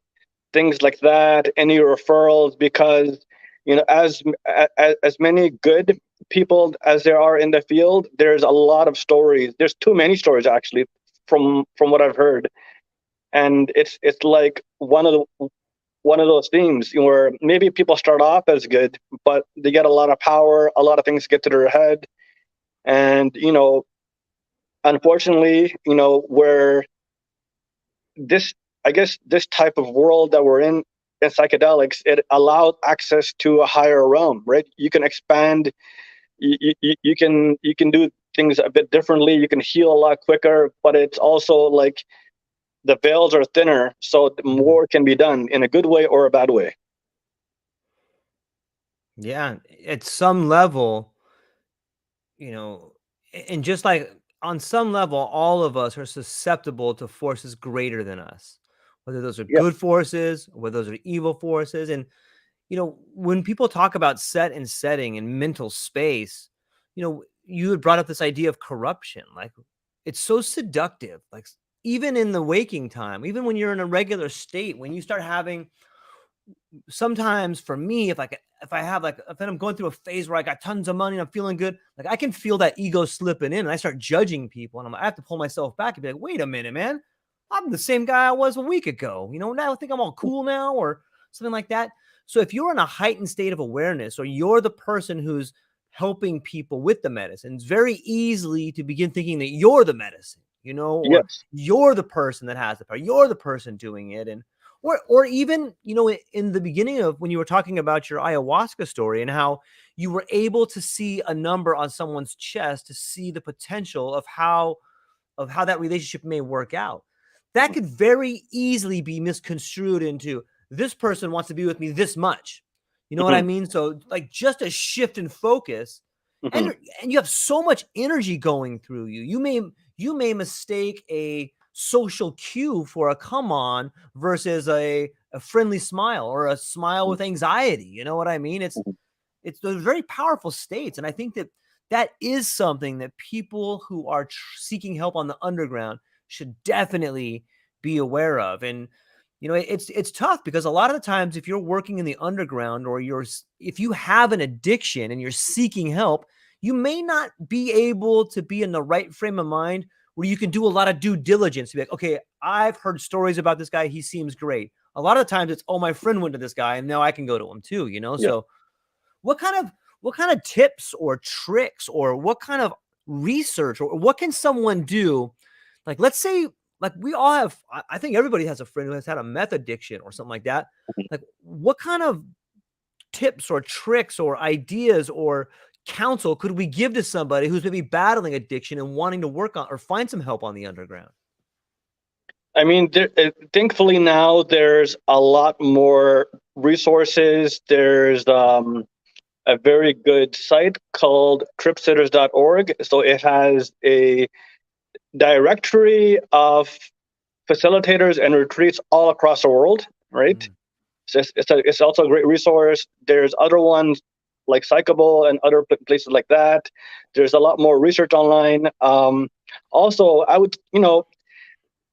things like that, any referrals, because as many good people as there are in the field, there's a lot of stories. There's too many stories, actually, from what I've heard. And it's like one of those themes where maybe people start off as good, but they get a lot of power, a lot of things get to their head. And unfortunately, where this I guess this type of world that we're in psychedelics, it allowed access to a higher realm, right? You can expand, you can do things a bit differently, you can heal a lot quicker, but it's also like the veils are thinner, so Mm-hmm. more can be done in a good way or a bad way. Yeah, at some level, you know, and just like on some level, all of us are susceptible to forces greater than us, whether those are Yeah. good forces, or whether those are evil forces. And, when people talk about set and setting and mental space, you had brought up this idea of corruption. Like, it's so seductive. Like, even in the waking time, even when you're in a regular state, when you start having, sometimes for me, if I'm going through a phase where I got tons of money and I'm feeling good, like I can feel that ego slipping in and I start judging people, and I have to pull myself back and be like, wait a minute, man, I'm the same guy I was a week ago. Now I think I'm all cool now, or something like that. So if you're in a heightened state of awareness, or you're the person who's helping people with the medicine, it's very easily to begin thinking that you're the medicine, or Yes. you're the person that has the power, you're the person doing it. And or even, in the beginning of when you were talking about your ayahuasca story and how you were able to see a number on someone's chest to see the potential of how that relationship may work out. That could very easily be misconstrued into, this person wants to be with me this much. You know what I Hmm. mean? So, like, just a shift in focus, and Hmm. you have so much energy going through you. You may mistake a social cue for a come on versus a friendly smile, or a smile with anxiety. You know what I mean? It's those very powerful states. And I think that is something that people who are seeking help on the underground should definitely be aware of. And it's tough, because a lot of the times, if you're working in the underground, or if you have an addiction and you're seeking help, you may not be able to be in the right frame of mind where you can do a lot of due diligence to be like, okay, I've heard stories about this guy, he seems great. A lot of the times it's, oh, my friend went to this guy and now I can go to him too. Yeah. So what kind of tips or tricks, or what kind of research, or what can someone do? Like, let's say, like, we all have, I think everybody has a friend who has had a meth addiction or something like that. Like, what kind of tips or tricks or ideas or counsel could we give to somebody who's maybe battling addiction and wanting to work on or find some help on the underground? I mean, thankfully now there's a lot more resources. There's a very good site called tripsitters.org. So it has a directory of facilitators and retreats all across the world, right? Mm. So it's also a great resource. There's other ones like Psychable and other places like that. There's a lot more research online. Also, I would,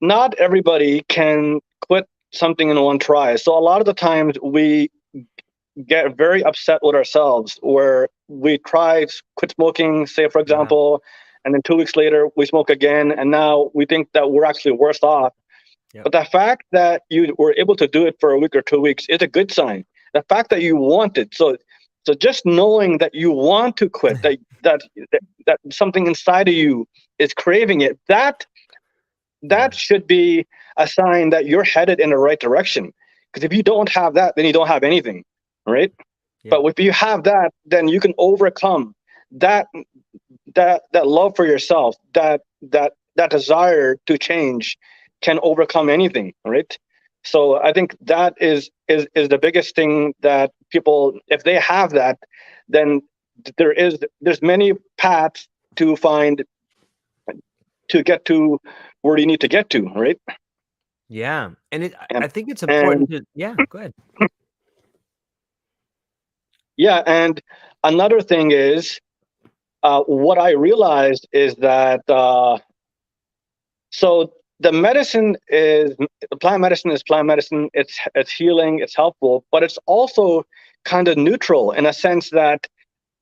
not everybody can quit something in one try. So a lot of the times we get very upset with ourselves where we try quit smoking, say for Yeah. example, and then 2 weeks later we smoke again, and now we think that we're actually worse off. Yep. But the fact that you were able to do it for a week or 2 weeks is a good sign. The fact that you want it, so just knowing that you want to quit, that something inside of you is craving it, that Yeah. should be a sign that you're headed in the right direction. Because if you don't have that, then you don't have anything, right? Yeah. But if you have that, then you can overcome that that love for yourself, that desire to change can overcome anything, right? So I think that is the biggest thing that people, if they have that, then there's many paths to find to get to where you need to get to, right? Yeah. And I And think it's and important to, yeah, go ahead. yeah, and another thing is what I realized is that so the plant medicine is plant medicine. It's healing, it's helpful, but it's also kind of neutral in a sense that,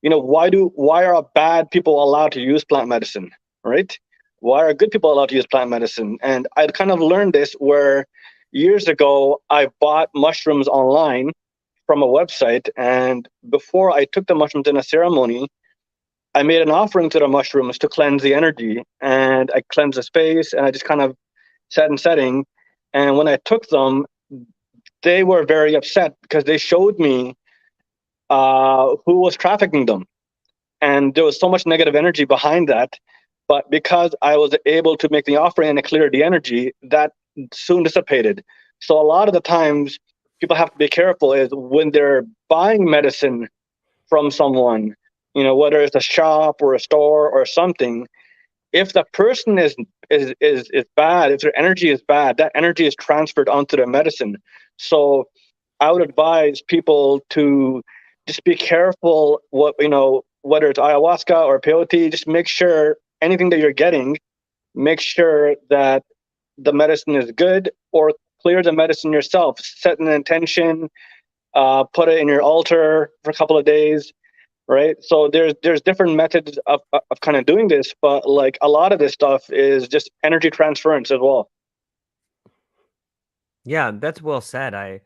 why are bad people allowed to use plant medicine, right? Why are good people allowed to use plant medicine? And I kind of learned this where years ago I bought mushrooms online from a website, and before I took the mushrooms in a ceremony, I made an offering to the mushrooms to cleanse the energy, and I cleansed the space, and I just kind of set and setting. And when I took them, they were very upset because they showed me who was trafficking them, and there was so much negative energy behind that. But because I was able to make the offering and it cleared the energy, that soon dissipated. So a lot of the times, people have to be careful is when they're buying medicine from someone, whether it's a shop or a store or something, if the person is bad, if their energy is bad, that energy is transferred onto the medicine. So I would advise people to just be careful what, whether it's ayahuasca or peyote, just make sure anything that you're getting, make sure that the medicine is good, or clear the medicine yourself, set an intention, put it in your altar for a couple of days, right? So there's different methods of kind of doing this, but like a lot of this stuff is just energy transference as well. Yeah, that's well said.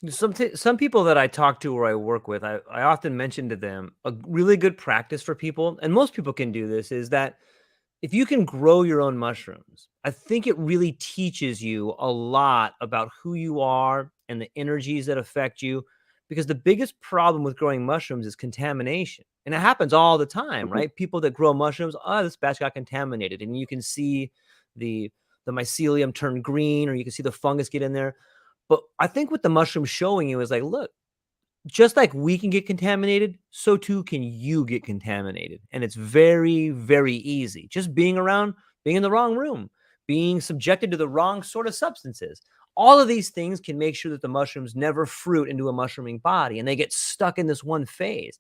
Some people that I talk to or I work with, I often mention to them a really good practice for people, and most people can do this, is that if you can grow your own mushrooms, I think it really teaches you a lot about who you are and the energies that affect you. Because the biggest problem with growing mushrooms is contamination. And it happens all the time, Mhm. right? People that grow mushrooms, oh, this batch got contaminated. And you can see the the mycelium turn green, or you can see the fungus get in there. But I think what the mushroom's showing you is like, look, just like we can get contaminated, so too can you get contaminated. And it's very, very easy. Just being around, being in the wrong room, being subjected to the wrong sort of substances. All of these things can make sure that the mushrooms never fruit into a mushrooming body and they get stuck in this one phase.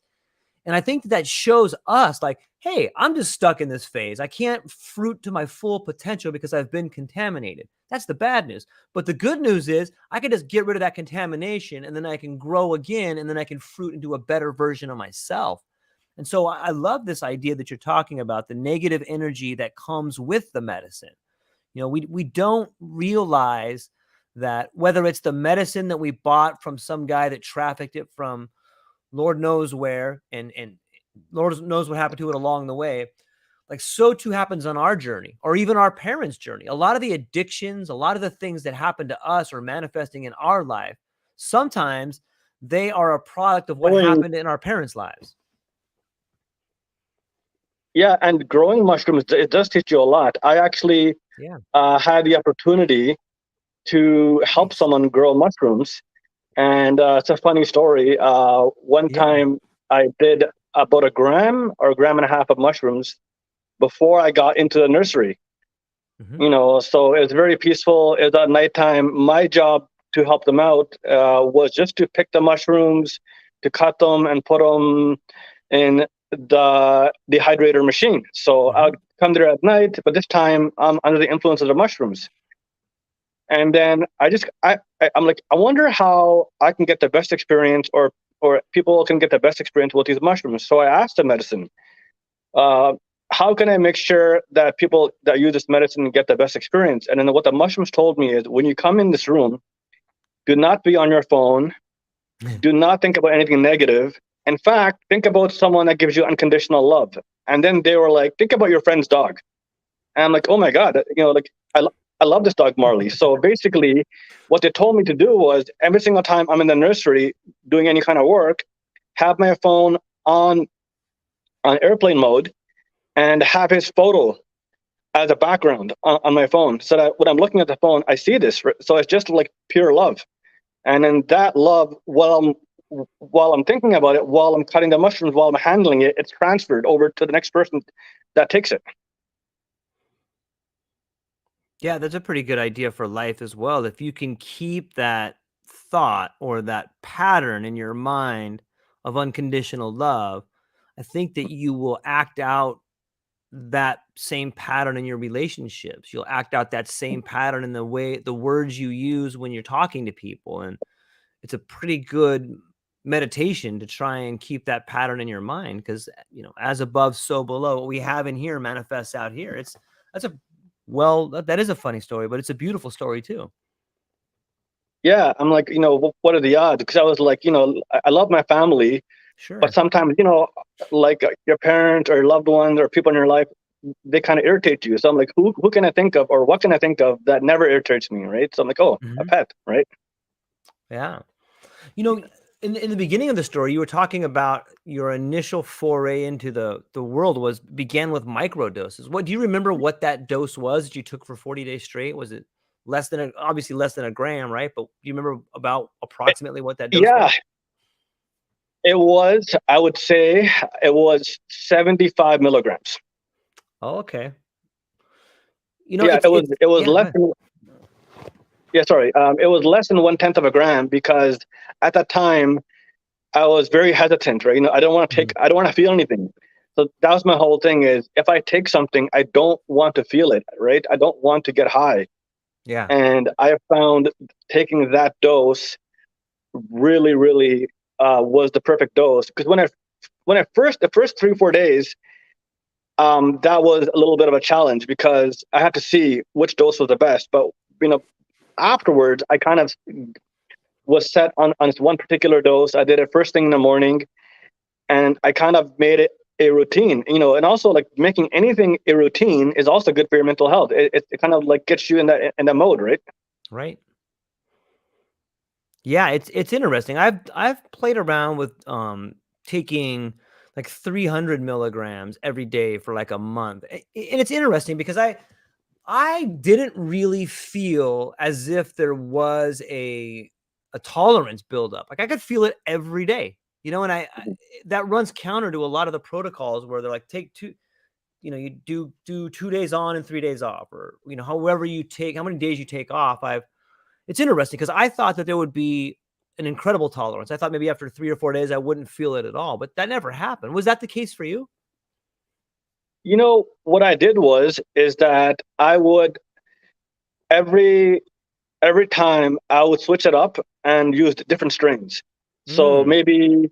And I think that shows us like, hey, I'm just stuck in this phase. I can't fruit to my full potential because I've been contaminated. That's the bad news. But the good news is I can just get rid of that contamination and then I can grow again and then I can fruit into a better version of myself. And so I love this idea that you're talking about, the negative energy that comes with the medicine. We don't realize that whether it's the medicine that we bought from some guy that trafficked it from Lord knows where, and Lord knows what happened to it along the way. Like so too happens on our journey, or even our parents' journey. A lot of the addictions, a lot of the things that happen to us or manifesting in our life, sometimes they are a product of what Growing, happened in our parents' lives. yeah, and growing mushrooms, it does teach you a lot. I actually Yeah. had the opportunity to help Nice. someone grow mushrooms. And it's a funny story. One Yeah. time I did about a gram or a gram and a half of mushrooms before I got into the nursery. Hmm. So it was very peaceful. It was at nighttime. My job to help them out was just to pick the mushrooms, to cut them and put them in the dehydrator machine. So I Hmm. would come there at night, but this time I'm under the influence of the mushrooms. And then I'm like, I wonder how I can get the best experience, or people can get the best experience with these mushrooms. So I asked the medicine, uh, how can I make sure that people that use this medicine get the best experience? And then what the mushrooms told me is, when you come in this room, do not be on your phone, do not think about anything negative. In fact, think about someone that gives you unconditional love. And then they were like, think about your friend's dog. And I'm like, oh my God, like I love this dog, Marley. So basically, what they told me to do was, every single time I'm in the nursery doing any kind of work, have my phone on airplane mode and have his photo as a background on my phone, so that when I'm looking at the phone, I see this. So it's just like pure love. And then that love, while I'm thinking about it, while I'm cutting the mushrooms, while I'm handling it, it's transferred over to the next person that takes it. Yeah, that's a pretty good idea for life as well. If you can keep that thought or that pattern in your mind of unconditional love, I think that you will act out that same pattern in your relationships. You'll act out that same pattern in the words you use when you're talking to people. And it's a pretty good meditation to try and keep that pattern in your mind, because as above so below, what we have in here manifests out here. That's a well that is a funny story, but it's a beautiful story too. Yeah, I'm like, what are the odds? Because I was like, I love my family, but Sure. sometimes, like your parents or loved ones or people in your life, they kind of irritate you. So I'm like, who can I think of, or what can I think of that never irritates me, right? So I'm like, oh, a Mhm. pet, right? Yeah. You know, in the beginning of the story, you were talking about your initial foray into the world began with micro doses. What do you remember what that dose was that you took for 40 days straight? Was it obviously less than a gram, right? But do you remember about approximately what that dose Yeah, was? it was. I would say it was 75 milligrams. Oh, okay. You know, Yeah, it's it was yeah, go less ahead. than yeah, sorry. It was less than 1/10 of a gram because at that time I was very hesitant, right? Mhm. I don't want to feel anything. So that was my whole thing is if I take something, I don't want to feel it, right? I don't want to get high. Yeah. And I found taking that dose really, really was the perfect dose. Because the first 3 or 4 days, that was a little bit of a challenge because I had to see which dose was the best. But you know, afterwards, I kind of was set on this one particular dose. I did it first thing in the morning, and I kind of made it a routine. And also like making anything a routine is also good for your mental health. It kind of like gets you in that mode, right? Right. Yeah, it's interesting. I've played around with taking like 300 milligrams every day for like a month. And it's interesting because I didn't really feel as if there was a tolerance buildup. Like I could feel it every day, and that runs counter to a lot of the protocols where they're like take two, you do 2 days on and 3 days off, or however you take how many days you take off. It's interesting because I thought that there would be an incredible tolerance. I thought maybe after 3 or 4 days I wouldn't feel it at all, but that never happened. Was that the case for you? What I did is that I would every every time I would switch it up and use different strings. So Mm, maybe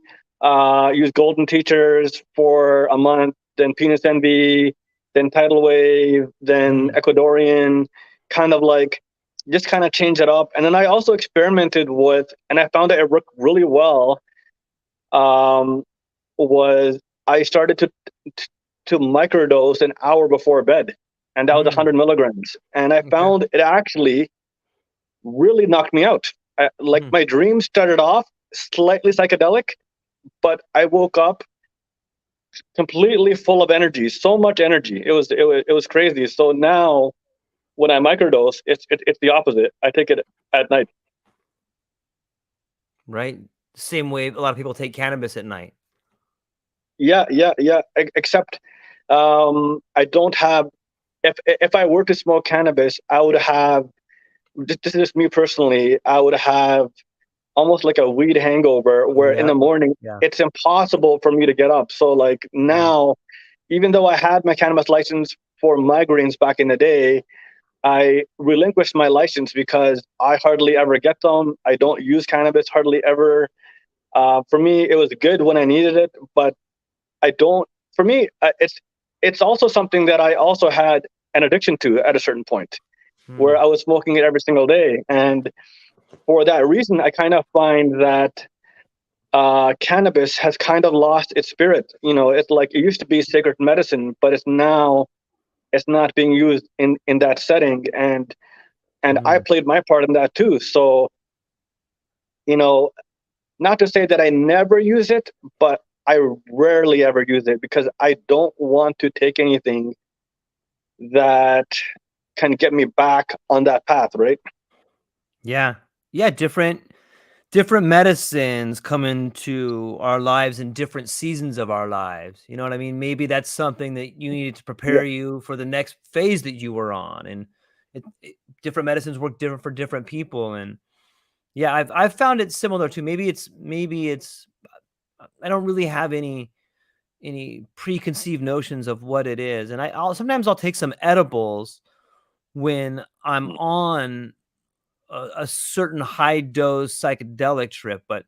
use Golden Teachers for a month, then Penis Envy, then Tidal Wave, then mm, Ecuadorian, kind of like just kind of change it up. And then I also experimented with, and I found that it worked really well. Um, was I started to microdose an hour before bed, and that was mm, 100 milligrams, and I okay. found it actually really knocked me out. Like Mm, my dream started off slightly psychedelic, but I woke up completely full of energy, so much energy. It was crazy. So now when I microdose, it's the opposite. I take it at night. right. Same way a lot of people take cannabis at night. Yeah, yeah, yeah. Except I don't have. If I were to smoke cannabis, I would have. This is just me personally. I would have almost like a weed hangover where in Yeah. the morning Yeah. it's impossible for me to get up. So like Yeah. now, even though I had my cannabis license for migraines back in the day, I relinquished my license because I hardly ever get them. I don't use cannabis hardly ever. For me, it was good when I needed it, but I don't. For me, it's also something that I also had an addiction to at a certain point where Hmm. I was smoking it every single day, and for that reason, I kind of find that cannabis has kind of lost its spirit. It's like it used to be sacred medicine, but it's not being used in that setting, and I Hmm. played my part in that too. So you know, not to say that I never use it, but I rarely ever use it because I don't want to take anything that can get me back on that path, right? Yeah. Yeah. Different medicines come into our lives in different seasons of our lives. You know what I mean? Maybe that's something that you needed to Yeah. prepare you for the next phase that you were on. And different medicines work different for different people. And yeah, I've found it similar to maybe it's I don't really have any preconceived notions of what it is. And I'll take some edibles when I'm on a certain high dose psychedelic trip. But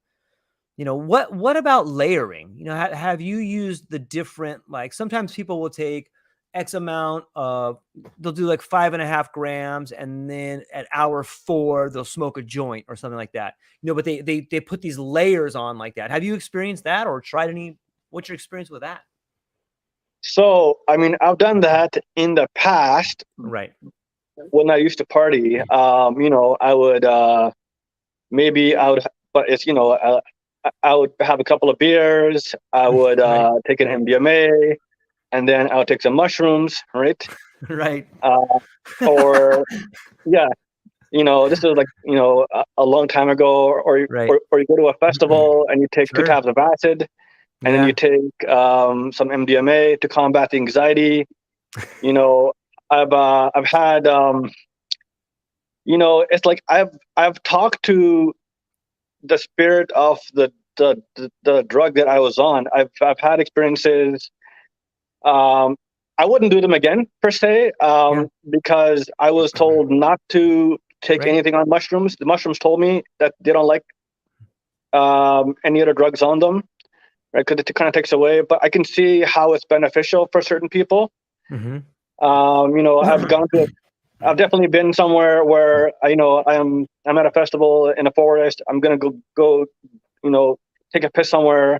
what about layering? Have you used the different, like sometimes people will take X amount of, they'll do like 5.5 grams, and then at hour 4 they'll smoke a joint or something like that. But they put these layers on like that. Have you experienced that or tried any? What's your experience with that? So, I mean, I've done that in the past Right. when I used to party. I would maybe I would, but it's I would have a couple of beers. I would Right. take an Right. MDMA, and then I would take some mushrooms, right? Right. Uh, or yeah, this is like a long time ago. Right. Or you go to a festival and you take two Sure. tabs of acid, and then you Yeah. take some MDMA to combat the anxiety. You know, I've had it's like I've talked to the spirit of the drug that I was on. I've had experiences. Um, I wouldn't do them again per se, Yeah. because I was told not to take Right. anything on mushrooms. The mushrooms told me that they don't like any other drugs on them, right? Because it kind of takes away. But I can see how it's beneficial for certain people. Mm-hmm. I've gone to I've definitely been somewhere where I'm at a festival in a forest. I'm gonna go take a piss somewhere,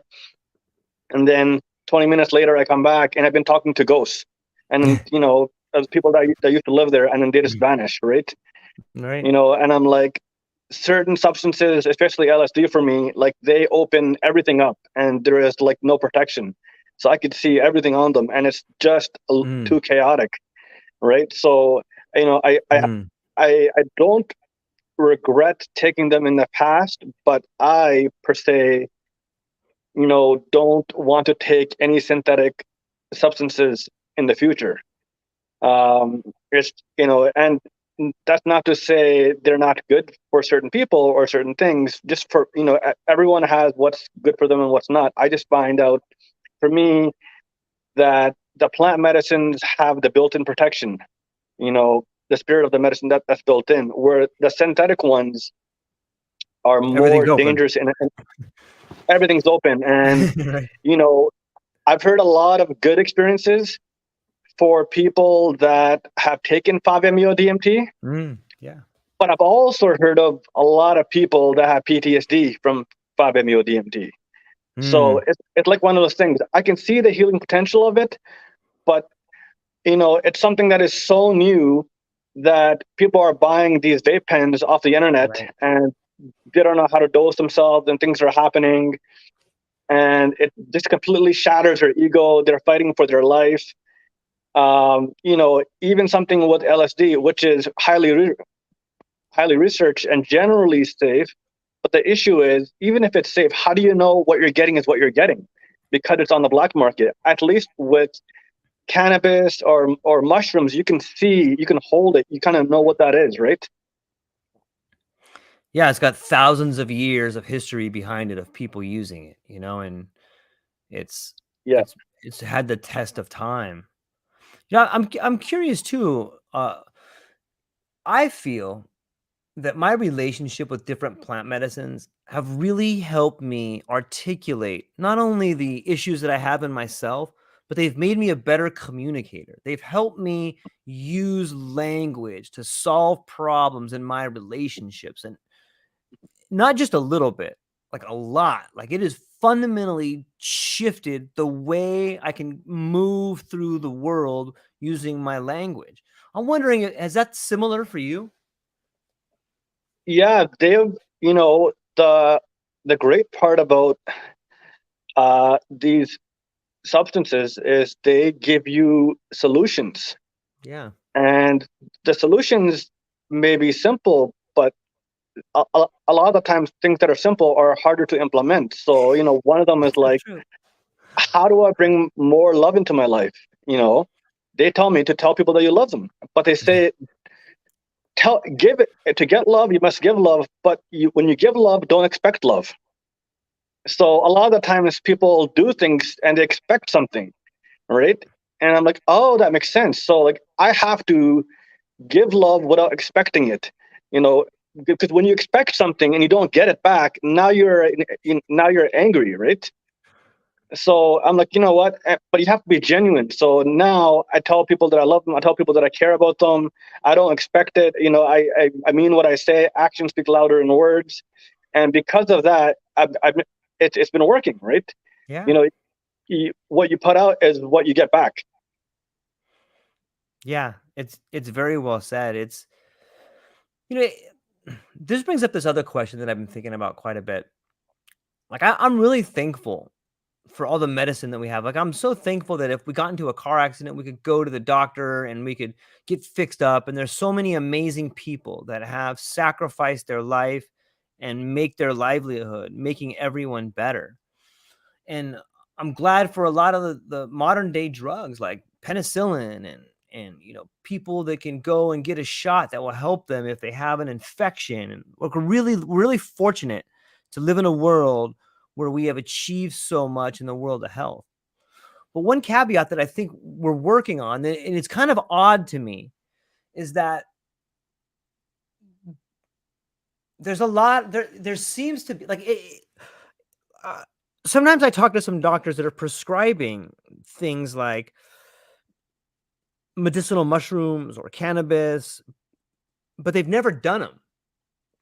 and then 20 minutes later I come back and I've been talking to ghosts, and there's people that used to live there, and then they just vanish, right? Right. And I'm like, certain substances, especially LSD for me, like they open everything up, and there is like no protection, so I could see everything on them, and it's just Mm. too chaotic, right? So you know, Mm. I don't regret taking them in the past, but I per se, don't want to take any synthetic substances in the future. It's and that's not to say they're not good for certain people or certain things. Just for everyone has what's good for them and what's not. I just find out for me that the plant medicines have the built-in protection. The spirit of the medicine that's built in, where the synthetic ones are more Everything's open. dangerous, and everything's open. And Right. you know, I've heard a lot of good experiences for people that have taken 5-MeO DMT, Yeah. but I've also heard of a lot of people that have PTSD from 5-MeO DMT. So Mm. it's like one of those things. I can see the healing potential of it, but it's something that is so new that people are buying these vape pens off the internet, Right. and they don't know how to dose themselves, and things are happening, and it just completely shatters their ego. They're fighting for their life. Even something with LSD, which is highly researched and generally safe. But the issue is, even if it's safe, how do you know what you're getting is what you're getting? Because it's on the black market. At least with cannabis or mushrooms, you can see, you can hold it, you kind of know what that is, right? Yeah, it's got thousands of years of history behind it of people using it, and it's Yeah. it's it's had the test of time. Yeah, I'm curious too. I feel that my relationship with different plant medicines have really helped me articulate not only the issues that I have in myself, but they've made me a better communicator. They've helped me use language to solve problems in my relationships, and not just a little bit, like a lot. Like it has fundamentally shifted the way I can move through the world using my language. I'm wondering, is that similar for you? Yeah, they've, the great part about these substances is they give you solutions. Yeah. And the solutions may be simple, but a lot of the times things that are simple are harder to implement. So, one of them is That's so like, true. how do I bring more love into my life? They tell me to tell people that you love them, but they say, give it to get love, you must give love, but when you give love, don't expect love. So a lot of the times people do things and they expect something, right? And I'm like, oh, that makes sense. So like I have to give love without expecting it, you know, because when you expect something and you don't get it back, now you're angry, right? So I'm like, you know what? But you have to be genuine. So now I tell people that I love them. I tell people that I care about them. I don't expect it. I mean what I say. Actions speak louder than words. And because of that, it's been working, right? You Yeah. know, what you put out is what you get back. Yeah. It's very well said. You know, this brings up this other question that I've been thinking about quite a bit. Like I'm really thankful for all the medicine that we have. Like I'm so thankful that if we got into a car accident, we could go to the doctor and we could get fixed up. And there's so many amazing people that have sacrificed their life and make their livelihood, making everyone better. And I'm glad for a lot of the modern day drugs like penicillin and people that can go and get a shot that will help them if they have an infection. And we're really fortunate to live in a world where we have achieved so much in the world of health. But one caveat that I think we're working on, and it's kind of odd to me, is that there's a lot there seems to be like sometimes I talk to some doctors that are prescribing things like medicinal mushrooms or cannabis, but they've never done them.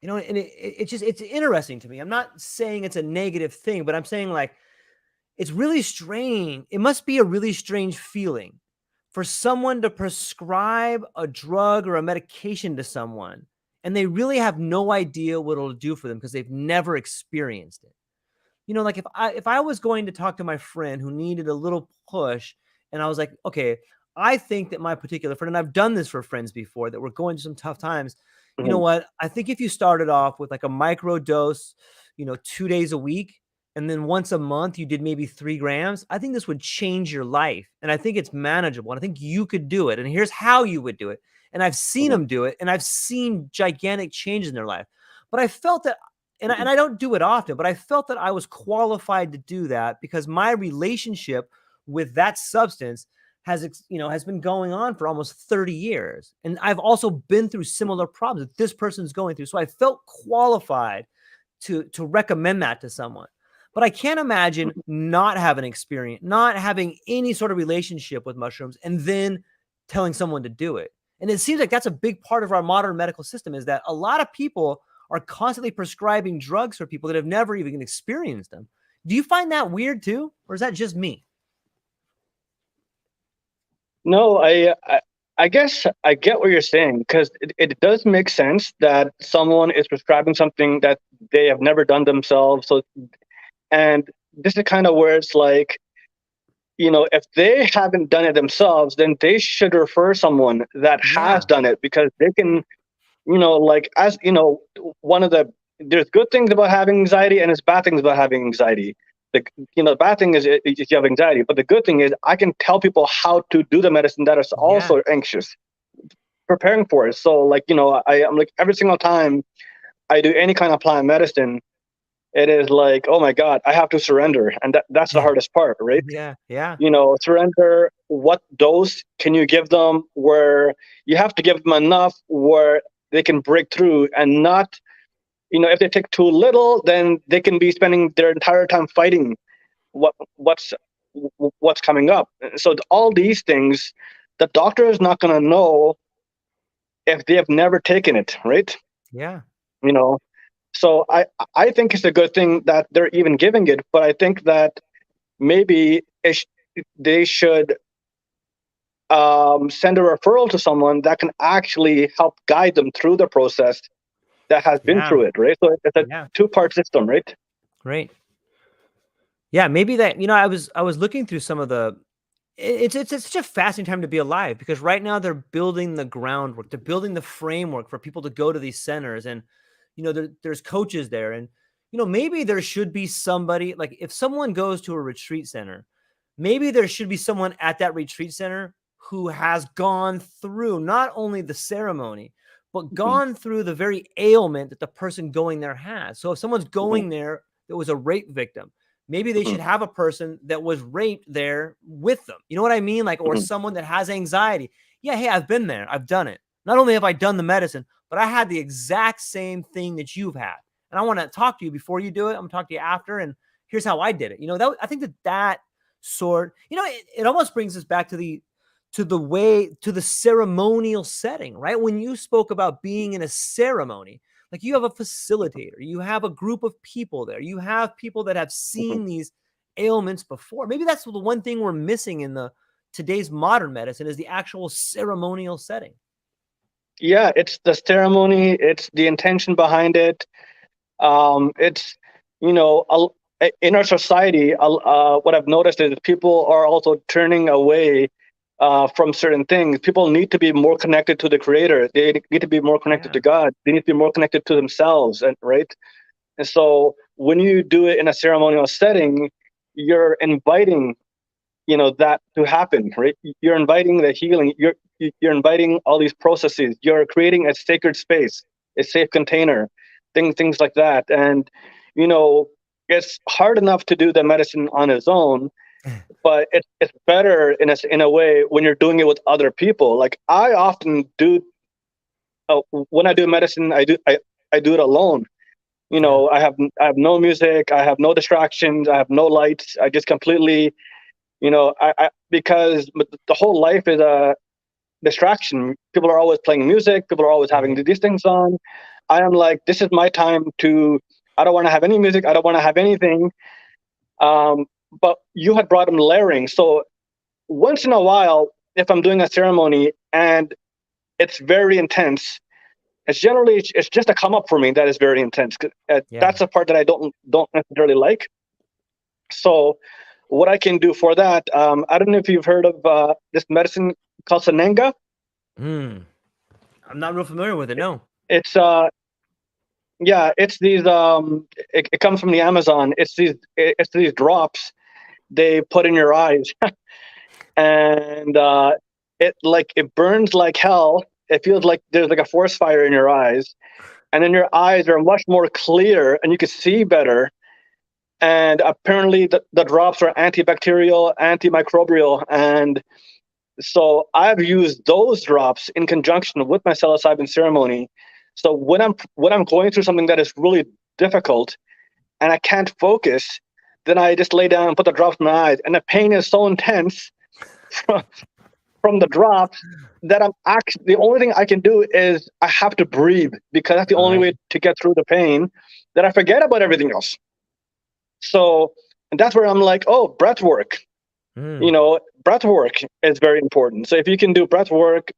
And it's interesting to me. I'm not saying it's a negative thing, but I'm saying like it's really strange. It must be a really strange feeling for someone to prescribe a drug or a medication to someone and they really have no idea what it'll do for them because they've never experienced it. Like if I was going to talk to my friend who needed a little push and I was like, okay, I think that my particular friend, and I've done this for friends before that were going through some tough times. You know what? I think if you started off with like a micro dose, 2 days a week, and then once a month you did maybe 3 grams, I think this would change your life. And I think it's manageable. And I think you could do it. And here's how you would do it. And I've seen them do it. And I've seen gigantic changes in their life. But I felt that, and I don't do it often, but I felt that I was qualified to do that because my relationship with that substance has been going on for almost 30 years. And I've also been through similar problems that this person's going through. So I felt qualified to recommend that to someone. But I can't imagine not having experience, not having any sort of relationship with mushrooms, and then telling someone to do it. And it seems like that's a big part of our modern medical system, is that a lot of people are constantly prescribing drugs for people that have never even experienced them. Do you find that weird too? Or is that just me? No, I guess I get what you're saying, because it does make sense that someone is prescribing something that they have never done themselves. So, and this is kind of where it's like, if they haven't done it themselves, then they should refer someone that has done it, because they can, there's good things about having anxiety and there's bad things about having anxiety. The bad thing is you have anxiety, but the good thing is I can tell people how to do the medicine that is also anxious, preparing for it. So I'm like, every single time I do any kind of plant medicine, it is like, oh my God, I have to surrender. And that's the hardest part, right? Yeah. Surrender. What dose can you give them, where you have to give them enough where they can break through, and not, if they take too little, then they can be spending their entire time fighting what's coming up. So all these things, the doctor is not going to know if they have never taken it, right? Yeah. So I think it's a good thing that they're even giving it, but I think that maybe they should send a referral to someone that can actually help guide them through the process, that has been through it, right? So it's a two-part system, right? Great. Yeah, maybe that, I was looking through some of the, it's such a fascinating time to be alive, because right now they're building the groundwork, they're building the framework for people to go to these centers, and there's coaches there, and maybe there should be somebody, like if someone goes to a retreat center, maybe there should be someone at that retreat center who has gone through not only the ceremony, but gone through the very ailment that the person going there has. So if someone's going there that was a rape victim, maybe they should have a person that was raped there with them. You know what I mean? Like, or someone that has anxiety. Yeah, hey, I've been there. I've done it. Not only have I done the medicine, but I had the exact same thing that you've had. And I want to talk to you before you do it. I'm going to talk to you after. And here's how I did it. I think that sort, it almost brings us back to the ceremonial setting, right? When you spoke about being in a ceremony, like you have a facilitator, you have a group of people there, you have people that have seen these ailments before. Maybe that's the one thing we're missing in today's modern medicine, is the actual ceremonial setting. Yeah, it's the ceremony, it's the intention behind it. It's, in our society, what I've noticed is people are also turning away from certain things. People need to be more connected to the Creator. They need to be more connected to God. They need to be more connected to themselves, right? And so when you do it in a ceremonial setting, you're inviting, that to happen, right? You're inviting the healing. You're inviting all these processes. You're creating a sacred space, a safe container, things like that. And it's hard enough to do the medicine on its own, but it's better in a way when you're doing it with other people. Like I often do, when I do medicine, I do it alone. I have no music, I have no distractions, I have no lights. I just completely, because the whole life is a distraction. People are always playing music. People are always having these things on. I am like, this is my time to. I don't want to have any music. I don't want to have anything. But you had brought them layering. So once in a while, if I'm doing a ceremony and it's very intense, it's just a come up for me that is very intense. That's the part that I don't necessarily like. So what I can do for that, I don't know if you've heard of this medicine called Sanenga. I'm not real familiar with it. No. It's it's these it comes from the Amazon. It's these drops they put in your eyes, and it burns like hell. It feels like there's like a forest fire in your eyes, and then your eyes are much more clear and you can see better. And apparently the drops are antibacterial, antimicrobial, and so I've used those drops in conjunction with my psilocybin ceremony. So when I'm going through something that is really difficult and I can't focus, then I just lay down and put the drops in my eyes, and the pain is so intense from the drops that the only thing I can do is I have to breathe, because that's the only way to get through the pain, that I forget about everything else. So, and that's where I'm like, oh, breath work. Breath work is very important. So if you can do breath work,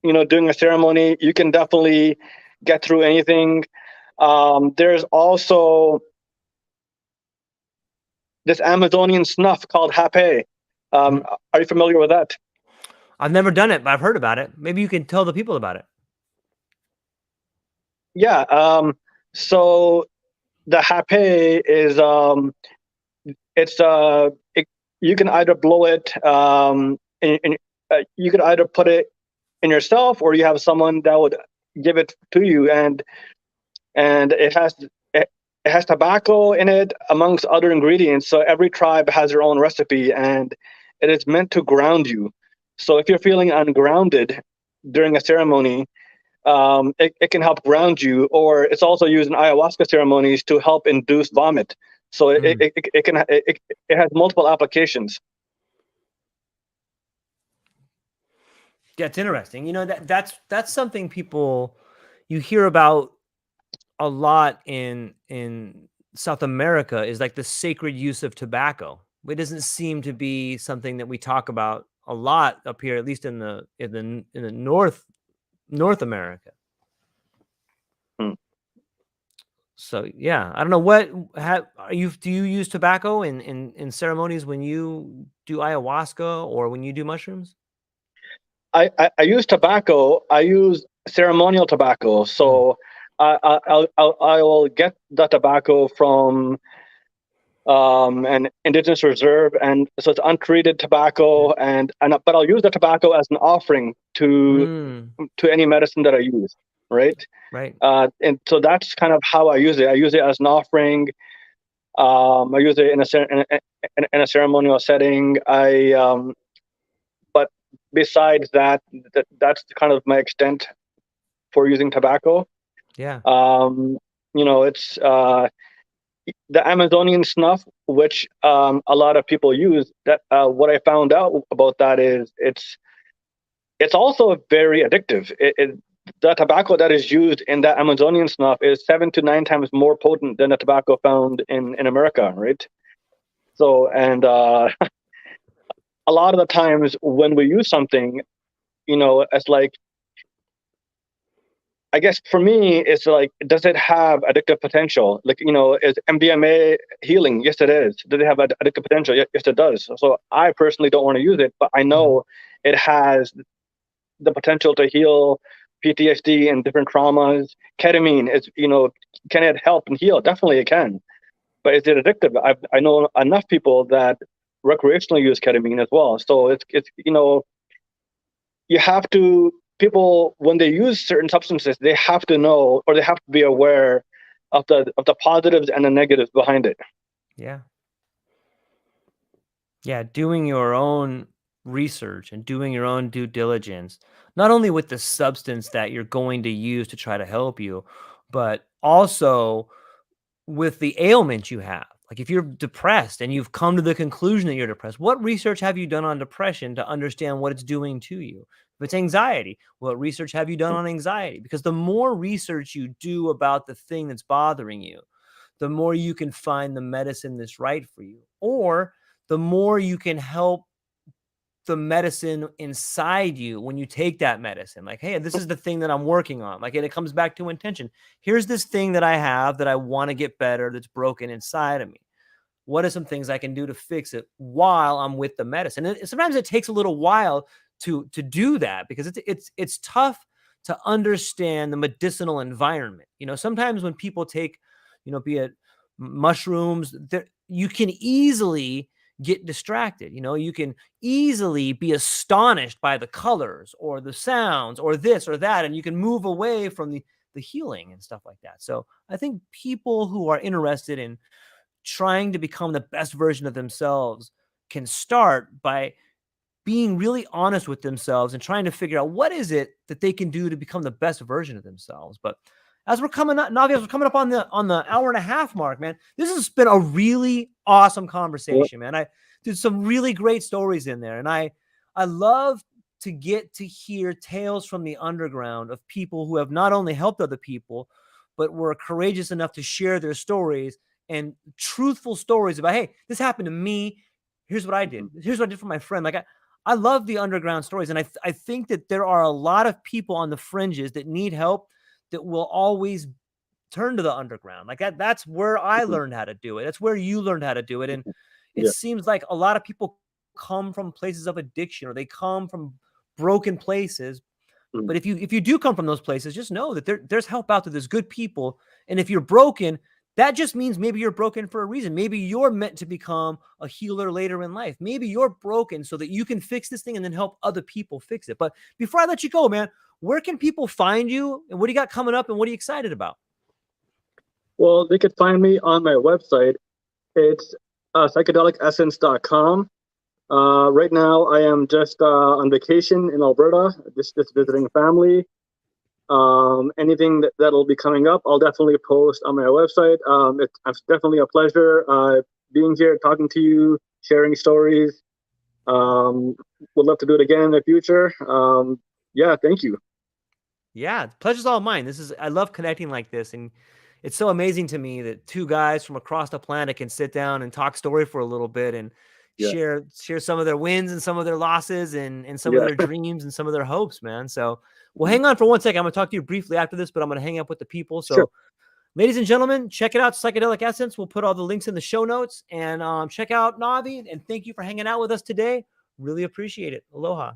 doing a ceremony, you can definitely get through anything. There's also this Amazonian snuff called Hape. Are you familiar with that? I've never done it, but I've heard about it. Maybe you can tell the people about it. Yeah. So the Hape is you can either blow it, you could either put it in yourself, or you have someone that would give it to you, and it has tobacco in it amongst other ingredients. So every tribe has their own recipe, and it is meant to ground you. So if you're feeling ungrounded during a ceremony, it can help ground you. Or it's also used in ayahuasca ceremonies to help induce vomit. So it has multiple applications. Yeah, it's interesting. That's something people you hear about a lot in South America, is like the sacred use of tobacco. It doesn't seem to be something that we talk about a lot up here, at least in the North America. So yeah, I don't know do you use tobacco in ceremonies when you do ayahuasca or when you do mushrooms? I use tobacco. I use ceremonial tobacco. So I will get the tobacco from an indigenous reserve, and so it's untreated tobacco, but I'll use the tobacco as an offering to any medicine that I use, right? And so that's kind of how I use it. I use it as an offering. I use it in a ceremonial setting. But besides that, that's kind of my extent for using tobacco. It's the Amazonian snuff, which a lot of people use. That what I found out about that is it's also very addictive. The tobacco that is used in that Amazonian snuff is 7 to 9 times more potent than the tobacco found in America, right? So, and a lot of the times when we use something, it's like, I guess for me, it's like, does it have addictive potential? Like, is MDMA healing? Yes, it is. Does it have addictive potential? Yes, it does. So I personally don't want to use it, but I know it has the potential to heal PTSD and different traumas. Ketamine is, can it help and heal? Definitely it can. but is it addictive? I know enough people that recreationally use ketamine as well. So it's you have to, people when they use certain substances, they have to know, or they have to be aware of the positives and the negatives behind it. Yeah. Yeah, doing your own research and doing your own due diligence, not only with the substance that you're going to use to try to help you, but also with the ailment you have. Like if you're depressed and you've come to the conclusion that you're depressed, what research have you done on depression to understand what it's doing to you? If it's anxiety, what research have you done on anxiety? Because the more research you do about the thing that's bothering you, the more you can find the medicine that's right for you, or the more you can help the medicine inside you when you take that medicine. Like, hey, this is the thing that I'm working on. Like, and it comes back to intention. Here's this thing that I have that I want to get better, that's broken inside of me. What are some things I can do to fix it while I'm with the medicine? And sometimes it takes a little while to do that, because it's tough to understand the medicinal environment. Sometimes when people take, be it mushrooms, you can easily get distracted. You can easily be astonished by the colors or the sounds or this or that, and you can move away from the healing and stuff like that. So I think people who are interested in trying to become the best version of themselves can start by being really honest with themselves and trying to figure out what is it that they can do to become the best version of themselves. But as we're coming up, Navi, as we're coming up on the hour and a half mark, man, this has been a really awesome conversation, man. I did some really great stories in there, and I love to get to hear tales from the underground of people who have not only helped other people, but were courageous enough to share their stories and truthful stories about, hey, this happened to me. Here's what I did. Here's what I did for my friend. Like I love the underground stories, and I think that there are a lot of people on the fringes that need help that will always turn to the underground. Like that's where I learned how to do it. That's where you learned how to do it. And it Yeah. seems like a lot of people come from places of addiction, or they come from broken places. But if you do come from those places, just know that there's help out there. There's good people. And if you're broken, that just means maybe you're broken for a reason. Maybe you're meant to become a healer later in life. Maybe you're broken so that you can fix this thing and then help other people fix it. But before I let you go, man, where can people find you, and what do you got coming up, and what are you excited about? Well, they could find me on my website. It's psychedelicessence.com. Right now, I am just on vacation in Alberta, just visiting family. Anything that'll be coming up, I'll definitely post on my website. It's definitely a pleasure being here, talking to you, sharing stories. Would love to do it again in the future. Yeah, thank you. Yeah, the pleasure's all mine. I love connecting like this, and it's so amazing to me that two guys from across the planet can sit down and talk story for a little bit and Yeah, share some of their wins and some of their losses and some of yeah, their dreams and some of their hopes, man. So, well, hang on for 1 second. I'm gonna talk to you briefly after this, but I'm gonna hang up with the people. sure. So, ladies and gentlemen, check it out, Psychedelic Essence. We'll put all the links in the show notes, and check out Navi. And thank you for hanging out with us today. Really appreciate it. Aloha.